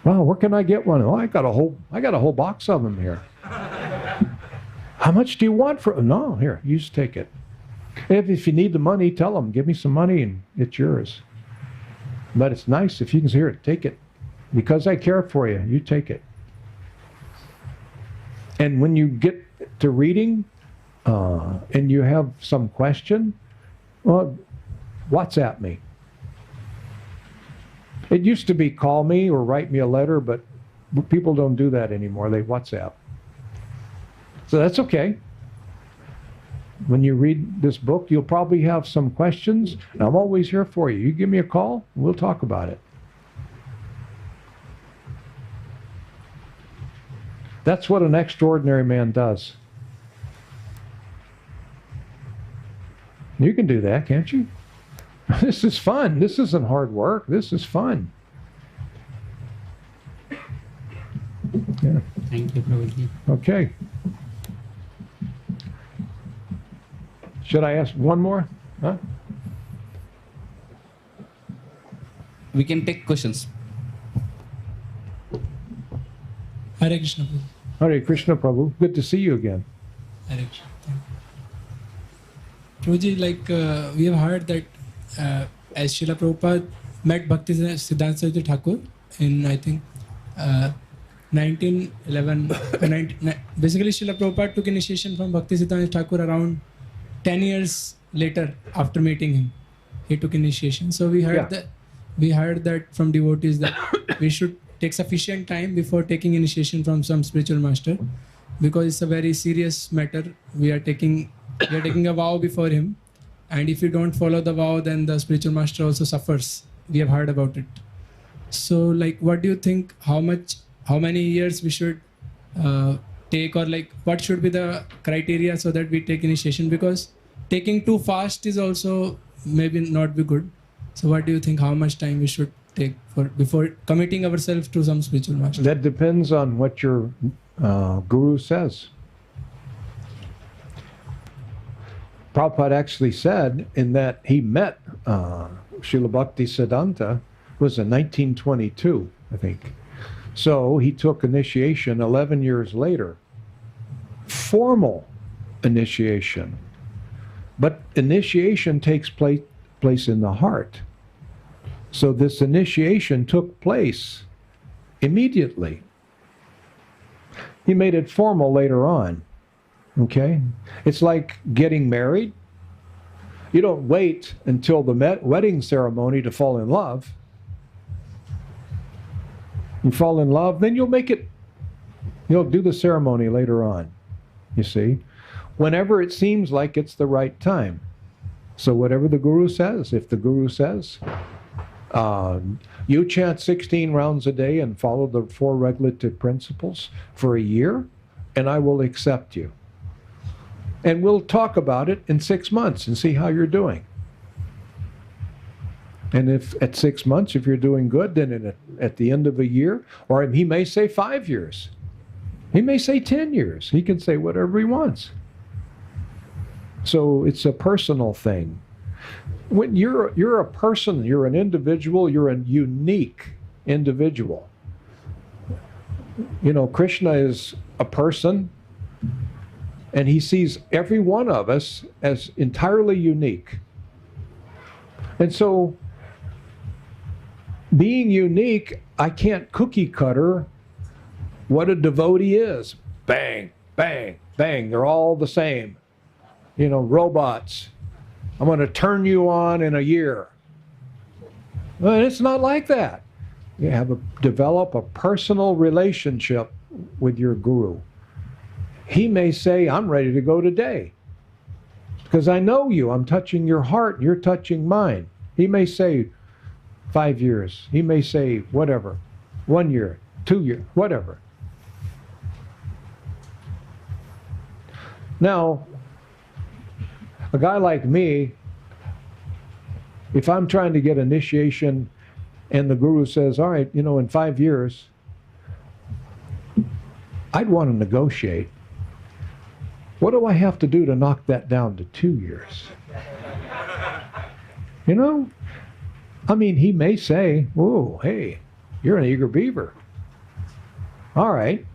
Wow, where can I get one? Oh, I got a whole box of them here. How much do you want for? No, here, you just take it. If you need the money, tell them, give me some money and it's yours. But it's nice if you can hear it, take it. Because I care for you, you take it. And when you get to reading and you have some question, well, WhatsApp me. It used to be call me or write me a letter, but people don't do that anymore. They WhatsApp. So that's okay. When you read this book, you'll probably have some questions, and I'm always here for you. You give me a call, we'll talk about it. That's what an extraordinary man does. You can do that, can't you? This is fun. This isn't hard work. This is fun. Yeah. Thank you, Prabhuji. Okay. Should I ask one more? Huh? We can take questions. Hare Krishna, Prabhu. Hare Krishna, Prabhu. Good to see you again. Hare Krishna. Prabhuji, like we have heard that as Srila Prabhupada met Bhakti Siddhanta Saraswati Thakur in, I think, 1911. Basically, Srila Prabhupada took initiation from Bhakti Siddhanta Thakur around 10 years later after meeting him. He took initiation. So we heard that from devotees that we should take sufficient time before taking initiation from some spiritual master, because it's a very serious matter. We are taking a vow before him, and if you don't follow the vow, then the spiritual master also suffers. We have heard about it. So, like, what do you think? How many years we should take, or like, what should be the criteria so that we take initiation? Because taking too fast is also maybe not be good. So, what do you think? How much time we should take for before committing ourselves to some spiritual master? That depends on what your guru says. Prabhupada actually said in that he met Srila Bhakti Siddhanta was in 1922, I think. So he took initiation 11 years later. Formal initiation. But initiation takes place in the heart. So this initiation took place immediately. He made it formal later on. Okay? It's like getting married. You don't wait until the wedding ceremony to fall in love. You fall in love, then you'll do the ceremony later on, you see. Whenever it seems like it's the right time. So whatever the guru says, if the guru says, you chant 16 rounds a day and follow the 4 regulative principles for a year, and I will accept you. And we'll talk about it in 6 months and see how you're doing. And if at 6 months, if you're doing good, then at the end of a year, or he may say 5 years. He may say 10 years. He can say whatever he wants. So it's a personal thing. When you're a person, you're an individual, you're a unique individual. You know, Krishna is a person, and he sees every one of us as entirely unique. And so, being unique, I can't cookie cutter what a devotee is. Bang, bang, bang. They're all the same. You know, robots. I'm going to turn you on in a year. Well, it's not like that. You develop a personal relationship with your guru. He may say, I'm ready to go today. Because I know you. I'm touching your heart. And you're touching mine. He may say, 5 years. He may say whatever. 1 year, 2 years, whatever. Now, a guy like me, if I'm trying to get initiation and the guru says, all right, you know, in 5 years, I'd want to negotiate. What do I have to do to knock that down to 2 years? You know? I mean, he may say, "Whoa, hey, you're an eager beaver. All right,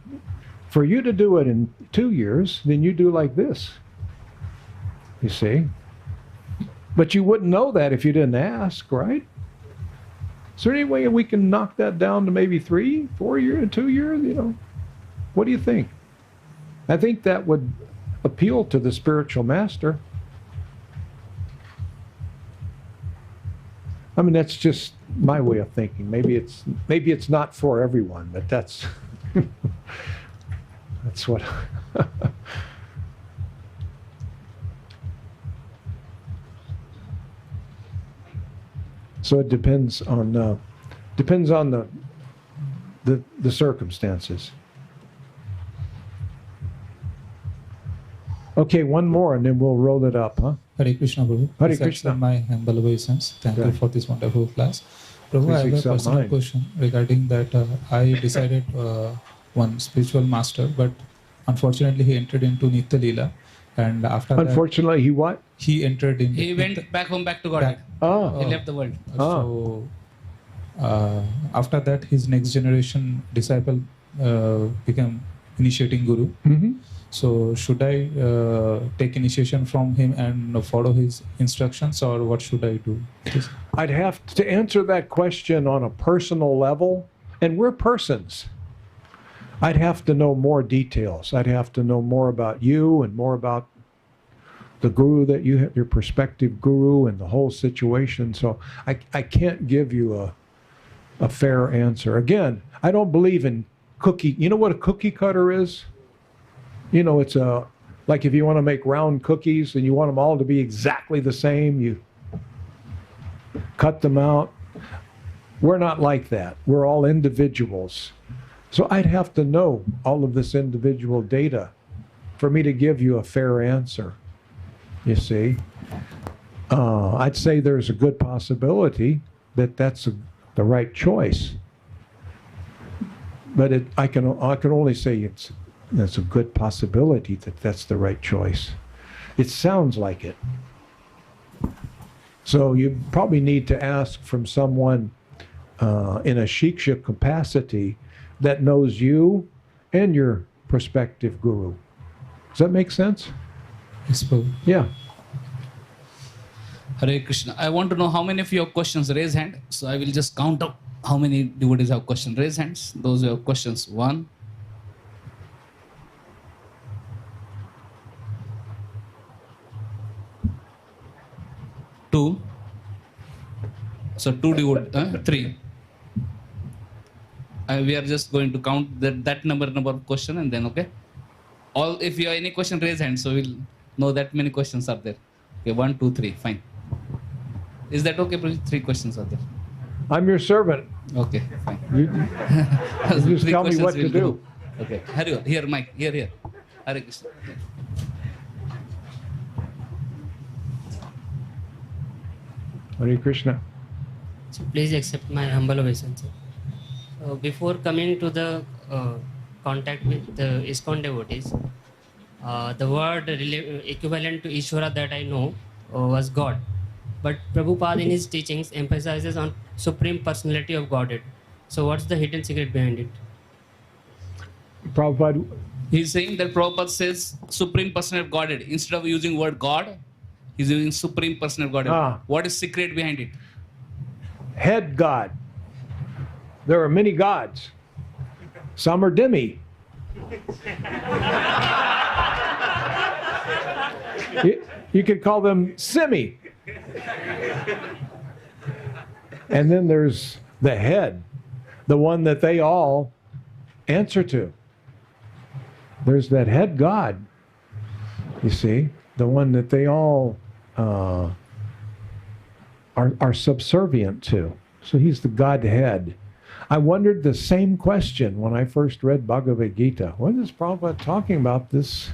for you to do it in 2 years, then you do like this." You see? But you wouldn't know that if you didn't ask, right? Is there any way we can knock that down to maybe 3, 4 years, 2 years? You know, what do you think? I think that would appeal to the spiritual master. I mean, that's just my way of thinking. Maybe it's not for everyone, but that's that's what. So it depends on the circumstances. Okay, one more, and then we'll roll it up, huh? Hare Krishna, Prabhu. Hare Please Krishna. accept my humble obeisance. Thank you for this wonderful class. Prabhu, Please I have a accept personal mine. question regarding that. I decided one spiritual master, but unfortunately he entered into Nitya Leela. And after Unfortunately, he what? he entered in. He went back home, back to God. Oh. He left the world. So after that, his next generation disciple became initiating guru. Mm-hmm. So should I take initiation from him and follow his instructions, or what should I do? I'd have to answer that question on a personal level, and we're persons. I'd have to know more details. I'd have to know more about you and more about the guru that you have, your prospective guru, and the whole situation. So I can't give you a fair answer. Again, I don't believe in cookie. You know what a cookie cutter is? You know, it's like if you want to make round cookies and you want them all to be exactly the same, you cut them out. We're not like that. We're all individuals. So I'd have to know all of this individual data for me to give you a fair answer, you see. I'd say there's a good possibility that that's a the right choice. But I can only say it's a good possibility that that's the right choice. It sounds like it. So you probably need to ask from someone in a shiksha capacity that knows you and your prospective guru. Does that make sense? Yes, Prabhu. Yeah. Hare Krishna. I want to know how many of your questions. Raise hand. So I will just count up how many devotees have questions. Raise hands. Those who have questions. 1. 2. So 2 devotees. 3. We are just going to count that number of question and then okay. All if you have any question, raise hand. So we'll know that many questions are there. Okay, 1, 2, 3. Fine. Is that okay, Prabhu? 3 questions are there. I'm your servant. Okay, fine. You just tell me what to do. Okay. Hare, here, Mike. Here. Hare Krishna. Hare Krishna. So please accept my humble obeisance. Before coming to the contact with the ISKCON devotees, the word equivalent to Ishvara that I know was God. But Prabhupada in his teachings emphasizes on Supreme Personality of Godhead. So what's the hidden secret behind it? Prabhupada. He's saying that Prabhupada says Supreme Personality of Godhead. Instead of using word God, he's using Supreme Personality of Godhead. What is secret behind it? Head God. There are many gods. Some are demi. You could call them semi. And then there's the head, the one that they all answer to. There's that head God, you see, the one that they all are subservient to. So he's the Godhead. I wondered the same question when I first read Bhagavad Gita. What is Prabhupada talking about, this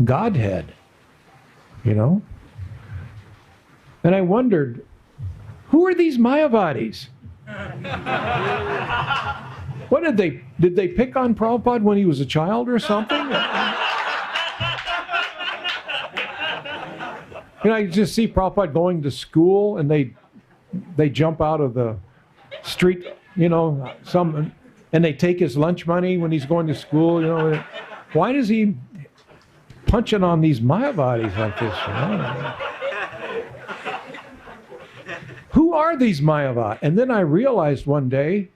Godhead? You know? And I wondered, who are these Mayavadis? What did they pick on Prabhupada when he was a child or something? You know, I just see Prabhupada going to school and they jump out of the street, you know, and they take his lunch money when he's going to school, you know. Why does he punching on these Mayavadis like this? You know? Who are these Mayavadis? And then I realized one day,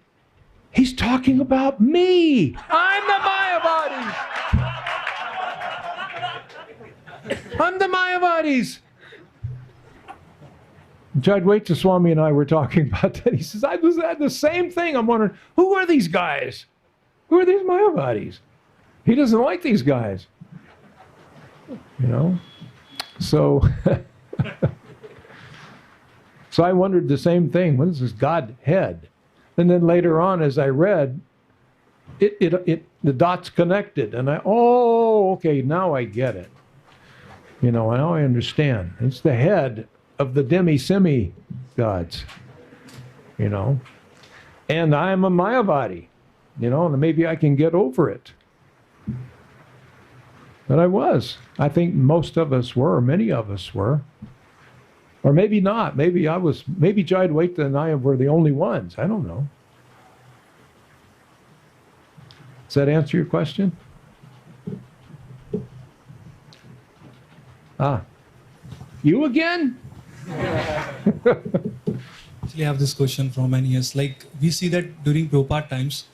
he's talking about me. I'm the Mayavadis. I'm the Mayavadis. Jadwaita Swami and I were talking about that. He says, I was at the same thing. I'm wondering, who are these guys? Who are these Mayavadis? He doesn't like these guys. You know? So, so I wondered the same thing. What is this Godhead? And then later on, as I read, the dots connected. And okay, now I get it. You know, now I understand. It's the head of the demi-semi gods, you know. And I'm a Mayavadi, you know, and maybe I can get over it. But I was. I think most of us were, many of us were. Or maybe not. Maybe Jayadwaita and I were the only ones. I don't know. Does that answer your question? You again? Actually, I have this question from many years. Like, we see that during Prabhupada times,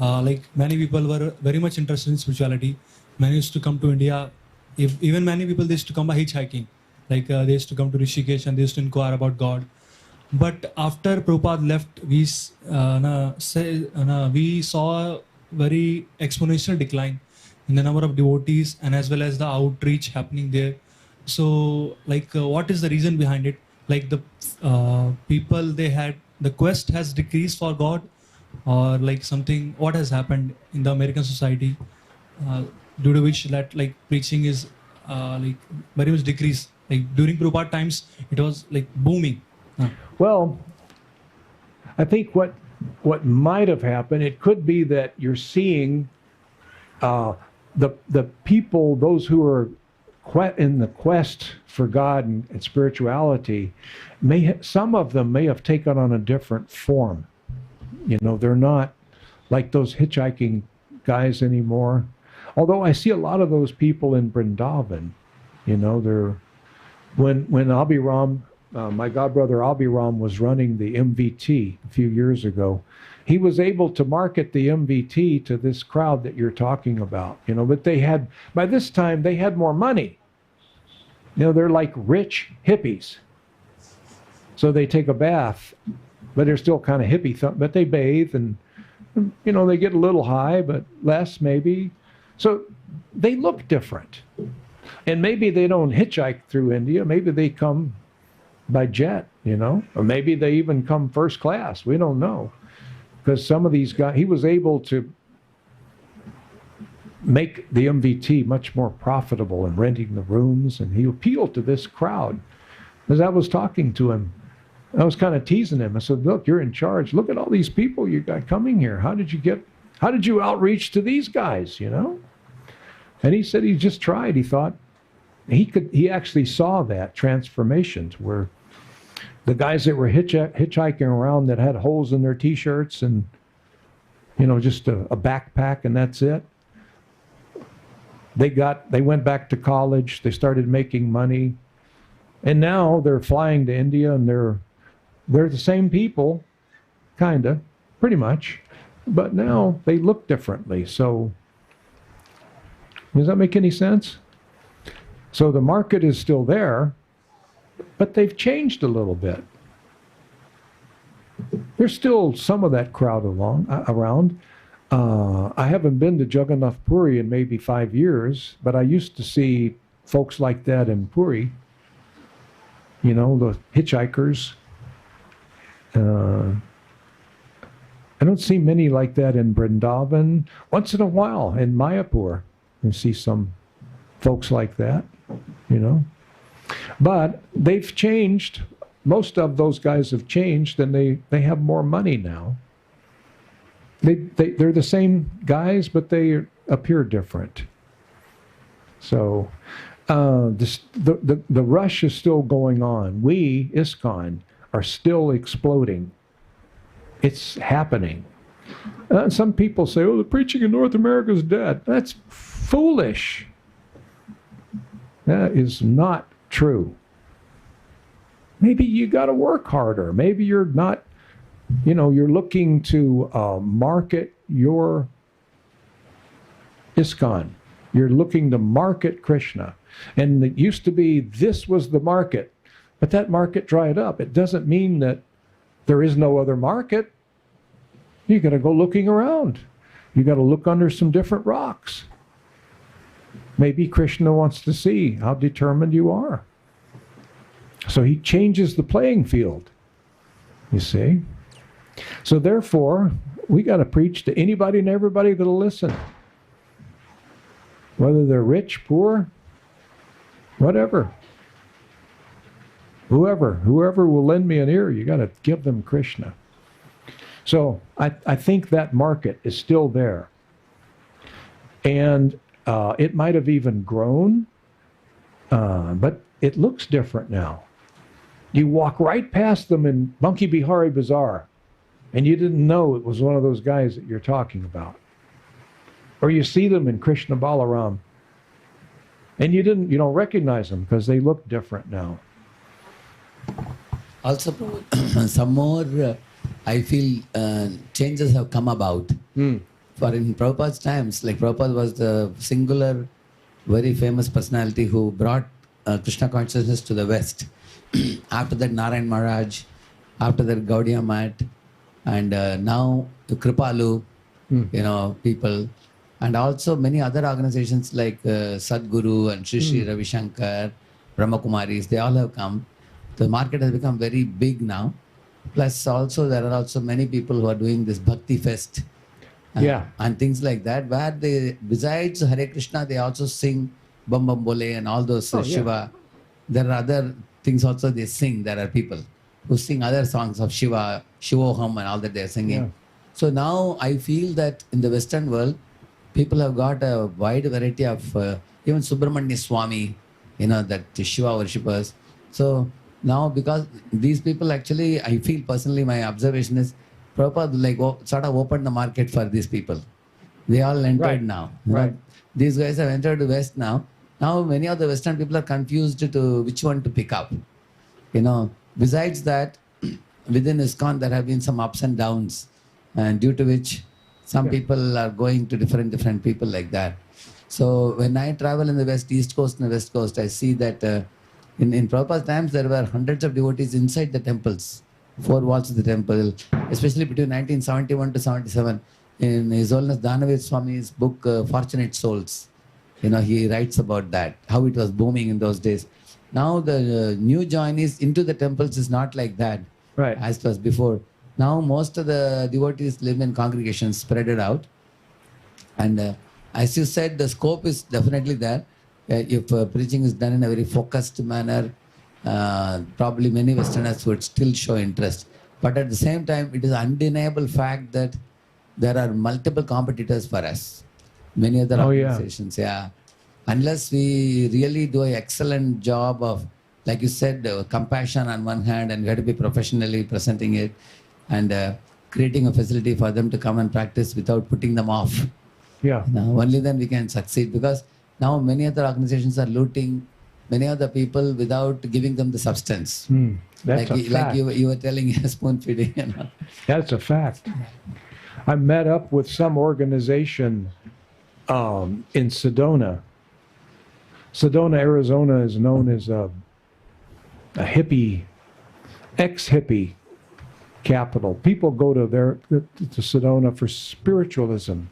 like many people were very much interested in spirituality. Many used to come to India. Even many people, they used to come by hitchhiking. Like they used to come to Rishikesh and they used to inquire about God. But after Prabhupada left, we saw a very exponential decline in the number of devotees and as well as the outreach happening there. So, like, what is the reason behind it? Like the people the quest has decreased for God, or like something, what has happened in the American society due to which that like preaching is like very much decreased. Like during Prabhupada times, it was like booming. Well, I think what might have happened, it could be that you're seeing the people, those who are in the quest for God and spirituality, some of them may have taken on a different form. You know, they're not like those hitchhiking guys anymore. Although I see a lot of those people in Vrindavan. You know, when Abhiram, my godbrother Abhiram was running the MVT a few years ago, he was able to market the MVT to this crowd that you're talking about, you know, but by this time, they had more money. You know, they're like rich hippies. So they take a bath, but they're still kind of hippie, but they bathe and, you know, they get a little high, but less maybe. So they look different. And maybe they don't hitchhike through India. Maybe they come by jet, you know, or maybe they even come first class. We don't know. Because some of these guys, he was able to make the MVT much more profitable in renting the rooms, and he appealed to this crowd. As I was talking to him, I was kind of teasing him. I said, look, you're in charge. Look at all these people you got coming here. How did you outreach to these guys, you know? And he said he just tried. He thought he actually saw that transformation where the guys that were hitchhiking around that had holes in their T-shirts and, you know, just a backpack and that's it. They went back to college. They started making money. And now they're flying to India and they're the same people, kind of, pretty much. But now they look differently. So does that make any sense? So the market is still there, but they've changed a little bit. There's still some of that crowd around. I haven't been to Jagannath Puri in maybe 5 years, but I used to see folks like that in Puri. You know, the hitchhikers. I don't see many like that in Vrindavan. Once in a while in Mayapur, you see some folks like that, you know. But they've changed. Most of those guys have changed, and they have more money now. They're the same guys, but they appear different. So the rush is still going on. We, ISKCON, are still exploding. It's happening. Some people say, oh, the preaching in North America is dead. That's foolish. That is not true. Maybe you got to work harder. Maybe you're not, you know, you're looking to market your ISKCON. You're looking to market Krishna. And it used to be this was the market, but that market dried up. It doesn't mean that there is no other market. You got to go looking around. You got to look under some different rocks. Maybe Krishna wants to see how determined you are. So he changes the playing field, you see. So therefore, we got to preach to anybody and everybody that'll listen. Whether they're rich, poor, whatever. Whoever will lend me an ear, you got to give them Krishna. So I think that market is still there. And it might have even grown, but it looks different now. You walk right past them in Monkey Bihari Bazaar, and you didn't know it was one of those guys that you're talking about. Or you see them in Krishna Balaram, and you don't recognize them because they look different now. Also, some more, I feel changes have come about. For in Prabhupada's times, like Prabhupada was the singular, very famous personality who brought Krishna consciousness to the West. After that, Narayan Maharaj, after that, Gaudiya Math, and now Kripalu, you know, people, and also many other organizations like Sadhguru and Sri Sri Ravi Shankar, Brahma Kumaris, they all have come. The market has become very big now. Plus, also there are also many people who are doing this Bhakti Fest. And things like that, where they, besides Hare Krishna, they also sing Bam Bam Bole and all those Shiva. There are other things also they sing. There are people. who sing other songs of Shiva, Shivoham and all that they're singing. Yeah. So now I feel that in the Western world, people have got a wide variety of, even Subramanya Swami, that Shiva worshippers. So now because these people actually, I feel personally, my observation is, Prabhupada sort of opened the market for these people. They all entered Right. now. Right. These guys have entered the West now. Now many of the Western people are confused to which one to pick up. Besides that, within ISKCON there have been some ups and downs, and due to which some people are going to different people like that. So when I travel in the West, East Coast and the West Coast, I see that in Prabhupada's times there were hundreds of devotees inside the temples, 4 walls of the temple, especially between 1971 to 77. In His Holiness Dhanavir Swami's book, Fortunate Souls, he writes about that, how it was booming in those days. Now the new joinees into the temples is not like that, Right. as it was before. Now most of the devotees live in congregations spread it out. And as you said, the scope is definitely there. If preaching is done in a very focused manner, probably many Westerners would still show interest. But at the same time, it is an undeniable fact that there are multiple competitors for us. Many other organizations, Unless we really do an excellent job of, like you said, compassion on one hand, and we have to be professionally presenting it, and creating a facility for them to come and practice without putting them off. Yeah. Only then we can succeed, because now many other organizations are looting many other people without giving them the substance. That's a fact. Like you were telling, spoon feeding. That's a fact. I met up with some organization in Sedona. Sedona, Arizona is known as a hippie, ex-hippie capital. People go to Sedona for spiritualism,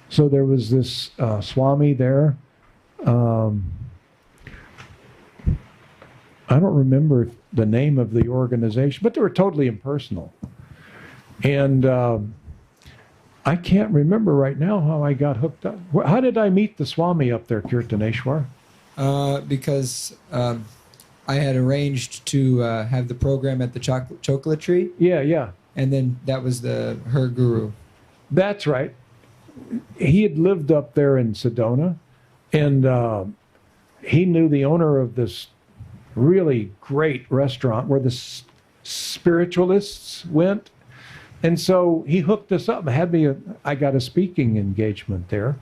So there was this Swami there. I don't remember the name of the organization, but they were totally impersonal. And I can't remember right now how I got hooked up. How did I meet the Swami up there, Kirtaneshwar? Because I had arranged to have the program at the chocolate tree. Yeah. And then that was her guru. That's right. He had lived up there in Sedona, and he knew the owner of this really great restaurant where the spiritualists went. And so he hooked us up, I got a speaking engagement there.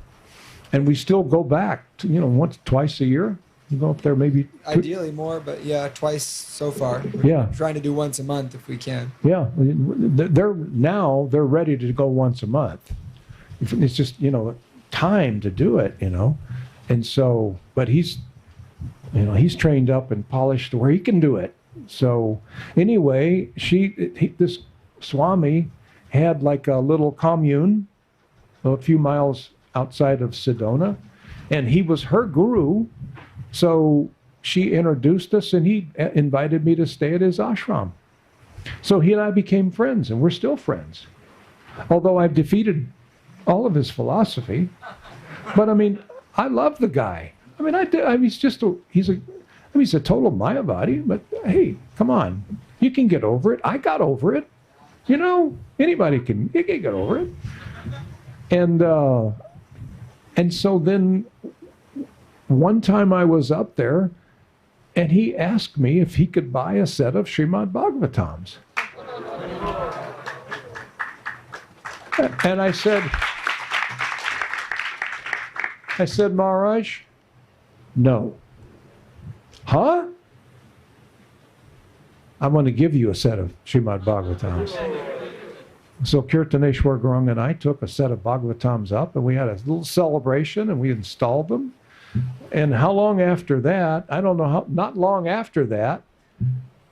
And we still go back to, once, twice a year. You go up there maybe. Ideally more, but twice so far. We're trying to do once a month if we can. Yeah. They're ready to go once a month. It's just, time to do it, And so, but he's trained up and polished to where he can do it. So anyway, this Swami had like a little commune a few miles outside of Sedona, and he was her guru. So she introduced us, and he invited me to stay at his ashram. So he and I became friends, and we're still friends. Although I've defeated all of his philosophy, but I love the guy. He's a total Mayavadi, but hey, come on, you can get over it. I got over it. Anybody can get over it. And so then one time I was up there, and he asked me if he could buy a set of Srimad Bhagavatams. And I said, Maharaj, no. Huh? I'm going to give you a set of Srimad Bhagavatams. So Kirtaneshwar Gurung and I took a set of Bhagavatams up, and we had a little celebration, and we installed them. And how long after that, I don't know how, not long after that,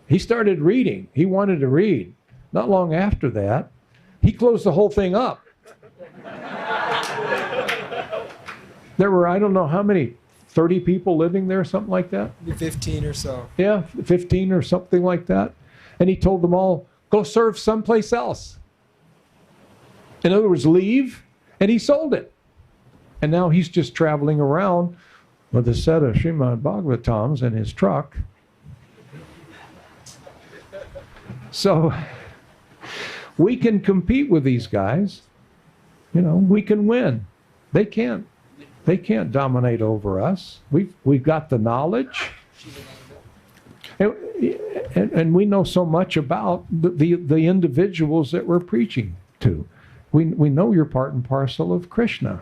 he started reading. He wanted to read. Not long after that, he closed the whole thing up. There were, I don't know how many, 30 people living there, something like that? Maybe 15 or so. Yeah, 15 or something like that. And he told them all, go serve someplace else. In other words, leave, and he sold it. And now he's just traveling around with a set of Srimad Bhagavatams in his truck. So we can compete with these guys. You know, we can win. They can't. They can't dominate over us. We've got the knowledge, and we know so much about the individuals that we're preaching to. We know you're part and parcel of Krishna.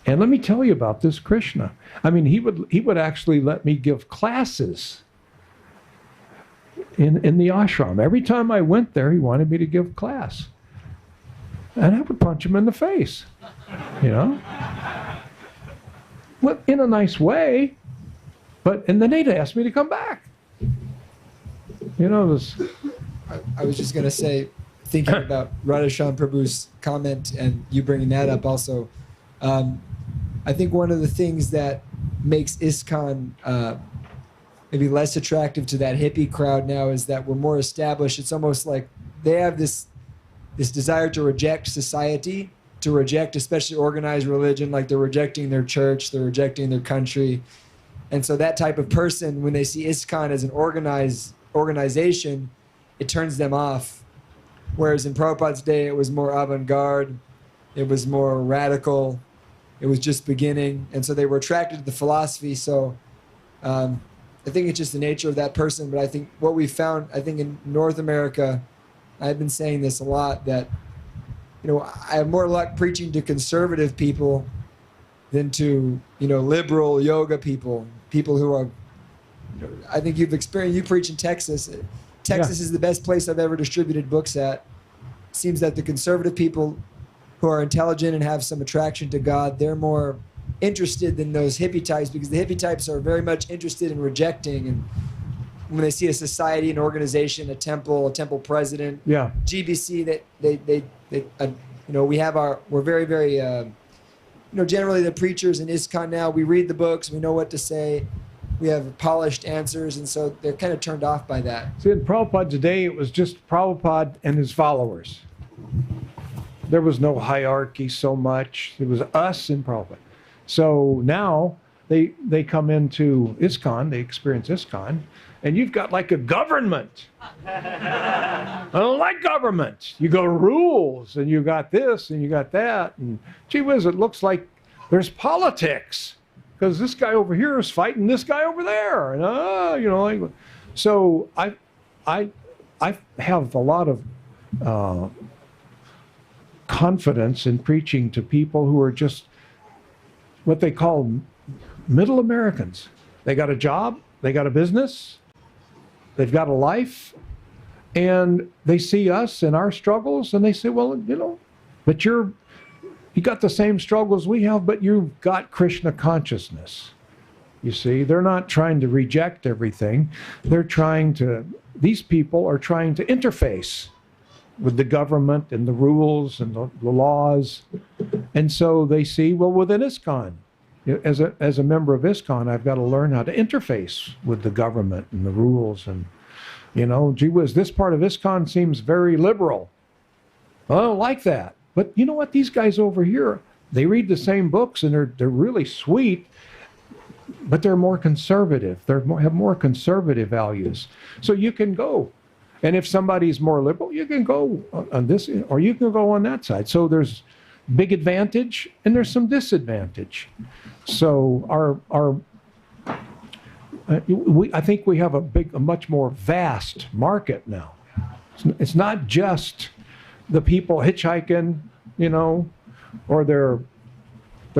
And let me tell you about this Krishna. I mean, he would actually let me give classes in the ashram. Every time I went there, he wanted me to give class. And I would punch him in the face, you know? Well, in a nice way, and then they'd ask me to come back. You know, I was just going to say, thinking about Radhashyam Prabhu's comment and you bringing that up also, I think one of the things that makes ISKCON maybe less attractive to that hippie crowd now is that we're more established. It's almost like they have this desire to reject society, to reject especially organized religion, like they're rejecting their church, they're rejecting their country. And so that type of person, when they see ISKCON as an organization, it turns them off. Whereas in Prabhupada's day, it was more avant-garde, it was more radical, it was just beginning. And so they were attracted to the philosophy. So I think it's just the nature of that person. But I think what we found, I think in North America, I've been saying this a lot, that, you know, I have more luck preaching to conservative people than to, you know, liberal yoga people who are, you know, I think you've experienced, you preach in Texas. Texas is the best place I've ever distributed books at. It seems that the conservative people who are intelligent and have some attraction to God, they're more interested than those hippie types, because the hippie types are very much interested in rejecting, and when they see a society, an organization, a temple president, GBC, that they you know, we're very, very, you know, generally the preachers in ISKCON now, we read the books, we know what to say, we have polished answers, and so they're kind of turned off by that. See, in Prabhupada today, it was just Prabhupada and his followers. There was no hierarchy so much. It was us and Prabhupada. So now they come into ISKCON, they experience ISKCON, and you've got like a government. I don't like government. You got rules, and you got this, and you got that, and gee whiz, it looks like there's politics, because this guy over here is fighting this guy over there, and you know, like, so I have a lot of confidence in preaching to people who are just what they call middle Americans. They got a job, they got a business, they've got a life, and they see us and our struggles, and they say, well, you know, but you got the same struggles we have, but you've got Krishna consciousness. You see, they're not trying to reject everything. These people are trying to interface with the government and the rules and the laws. And so they see, well, within ISKCON, as a member of ISKCON, I've got to learn how to interface with the government and the rules. And, you know, gee whiz, this part of ISKCON seems very liberal. Well, I don't like that. But you know what? These guys over here, they read the same books, and they're really sweet, but they're more conservative. They have more conservative values. So you can go. And if somebody's more liberal, you can go on this, or you can go on that side. So there's big advantage, and there's some disadvantage. So I think we have a much more vast market now. It's not just the people hitchhiking, you know, or their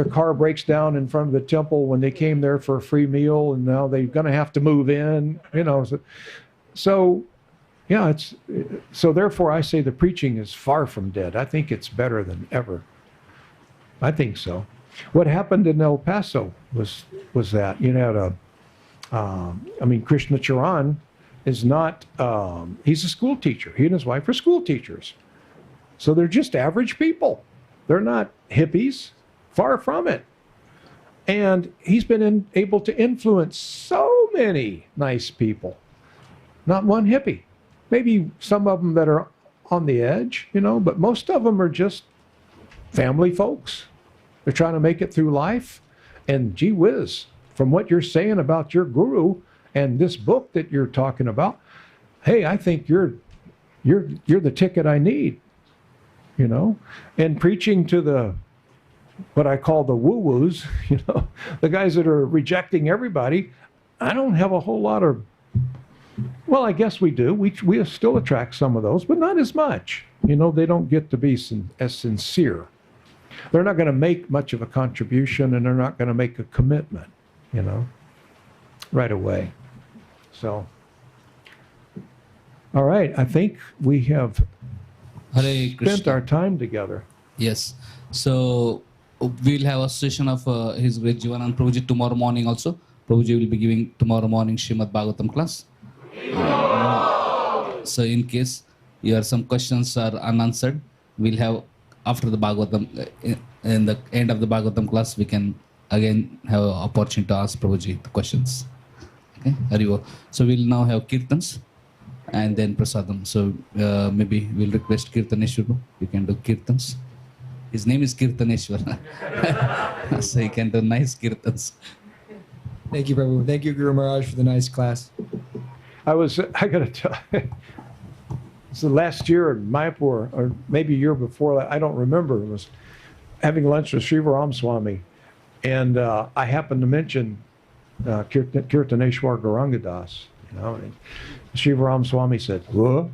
car breaks down in front of the temple when they came there for a free meal, and now they're going to have to move in, you know. So yeah, so therefore I say the preaching is far from dead. I think it's better than ever. I think so. What happened in El Paso was that, you know, I mean, Krishna Charan is not, he's a school teacher. He and his wife are school teachers. So they're just average people. They're not hippies, far from it. And he's been able to influence so many nice people. Not one hippie. Maybe some of them that are on the edge, you know, but most of them are just family folks. They're trying to make it through life. And gee whiz, from what you're saying about your guru and this book that you're talking about, hey, I think you're you're the ticket I need, you know. And preaching to the what I call the woo-woos, you know, the guys that are rejecting everybody, I don't have a whole lot of, well, I guess we do. We still attract some of those, but not as much. You know, they don't get to be as sincere. They're not going to make much of a contribution, and they're not going to make a commitment, you know, right away. So, all right, I think we have Hare spent Krishna. our time together. Yes. So we'll have a session of His Great Jivananda Prabhuji tomorrow morning also. Prabhuji will be giving tomorrow morning Srimad Bhagavatam class. So in case some questions are unanswered, we'll have after the Bhagavatam, in the end of the Bhagavatam class, we can again have an opportunity to ask Prabhuji the questions. Okay, Haribo. So we'll now have Kirtans and then Prasadam. So maybe we'll request Kirtaneshwar. You can do Kirtans. His name is Kirtaneshwar. So he can do nice Kirtans. Thank you, Prabhu. Thank you, Guru Maharaj, for the nice class. I got to tell you, it's the last year in Mayapur, or maybe a year before that, I don't remember. It was having lunch with Shiva Ram Swami, and I happened to mention Kirtaneshwar Gaurangadas, you know, and Shiva Ram Swami said, "What?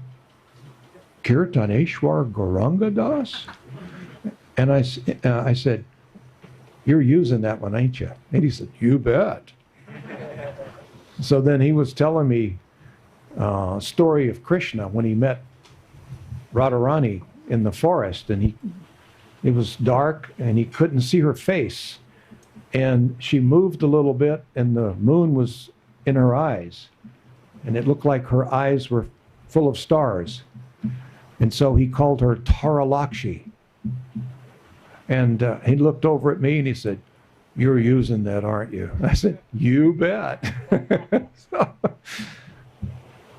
Kirtaneshwar Gaurangadas?" And I said, "You're using that one, ain't you?" And he said, "You bet." So then he was telling me a story of Krishna when he met Radharani in the forest, and it was dark and he couldn't see her face, and she moved a little bit and the moon was in her eyes, and it looked like her eyes were full of stars, and so he called her Taralakshi. And he looked over at me and he said, "You're using that, aren't you?" I said, "You bet."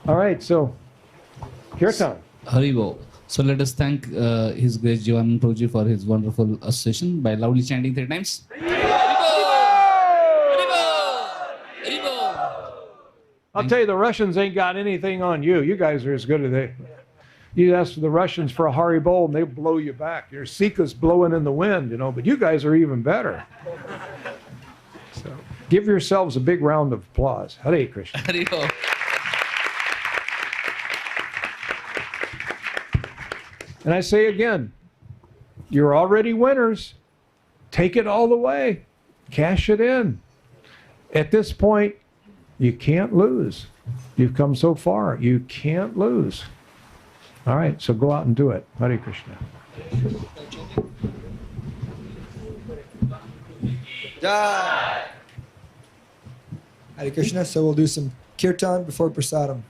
All right, so Kirtan. Haribo. So let us thank His Great Jivananda Prabhuji for his wonderful session by loudly chanting 3 times. I'll tell you, the Russians ain't got anything on you. You guys are as good as they. You ask the Russians for a Haribo and they blow you back. Your Sika's blowing in the wind, you know, but you guys are even better. So give yourselves a big round of applause. Hare Krishna. Haribo. And I say again, you're already winners. Take it all the way. Cash it in. At this point, you can't lose. You've come so far. You can't lose. All right, so go out and do it. Hare Krishna. Jai. Hare Krishna. So we'll do some kirtan before prasadam.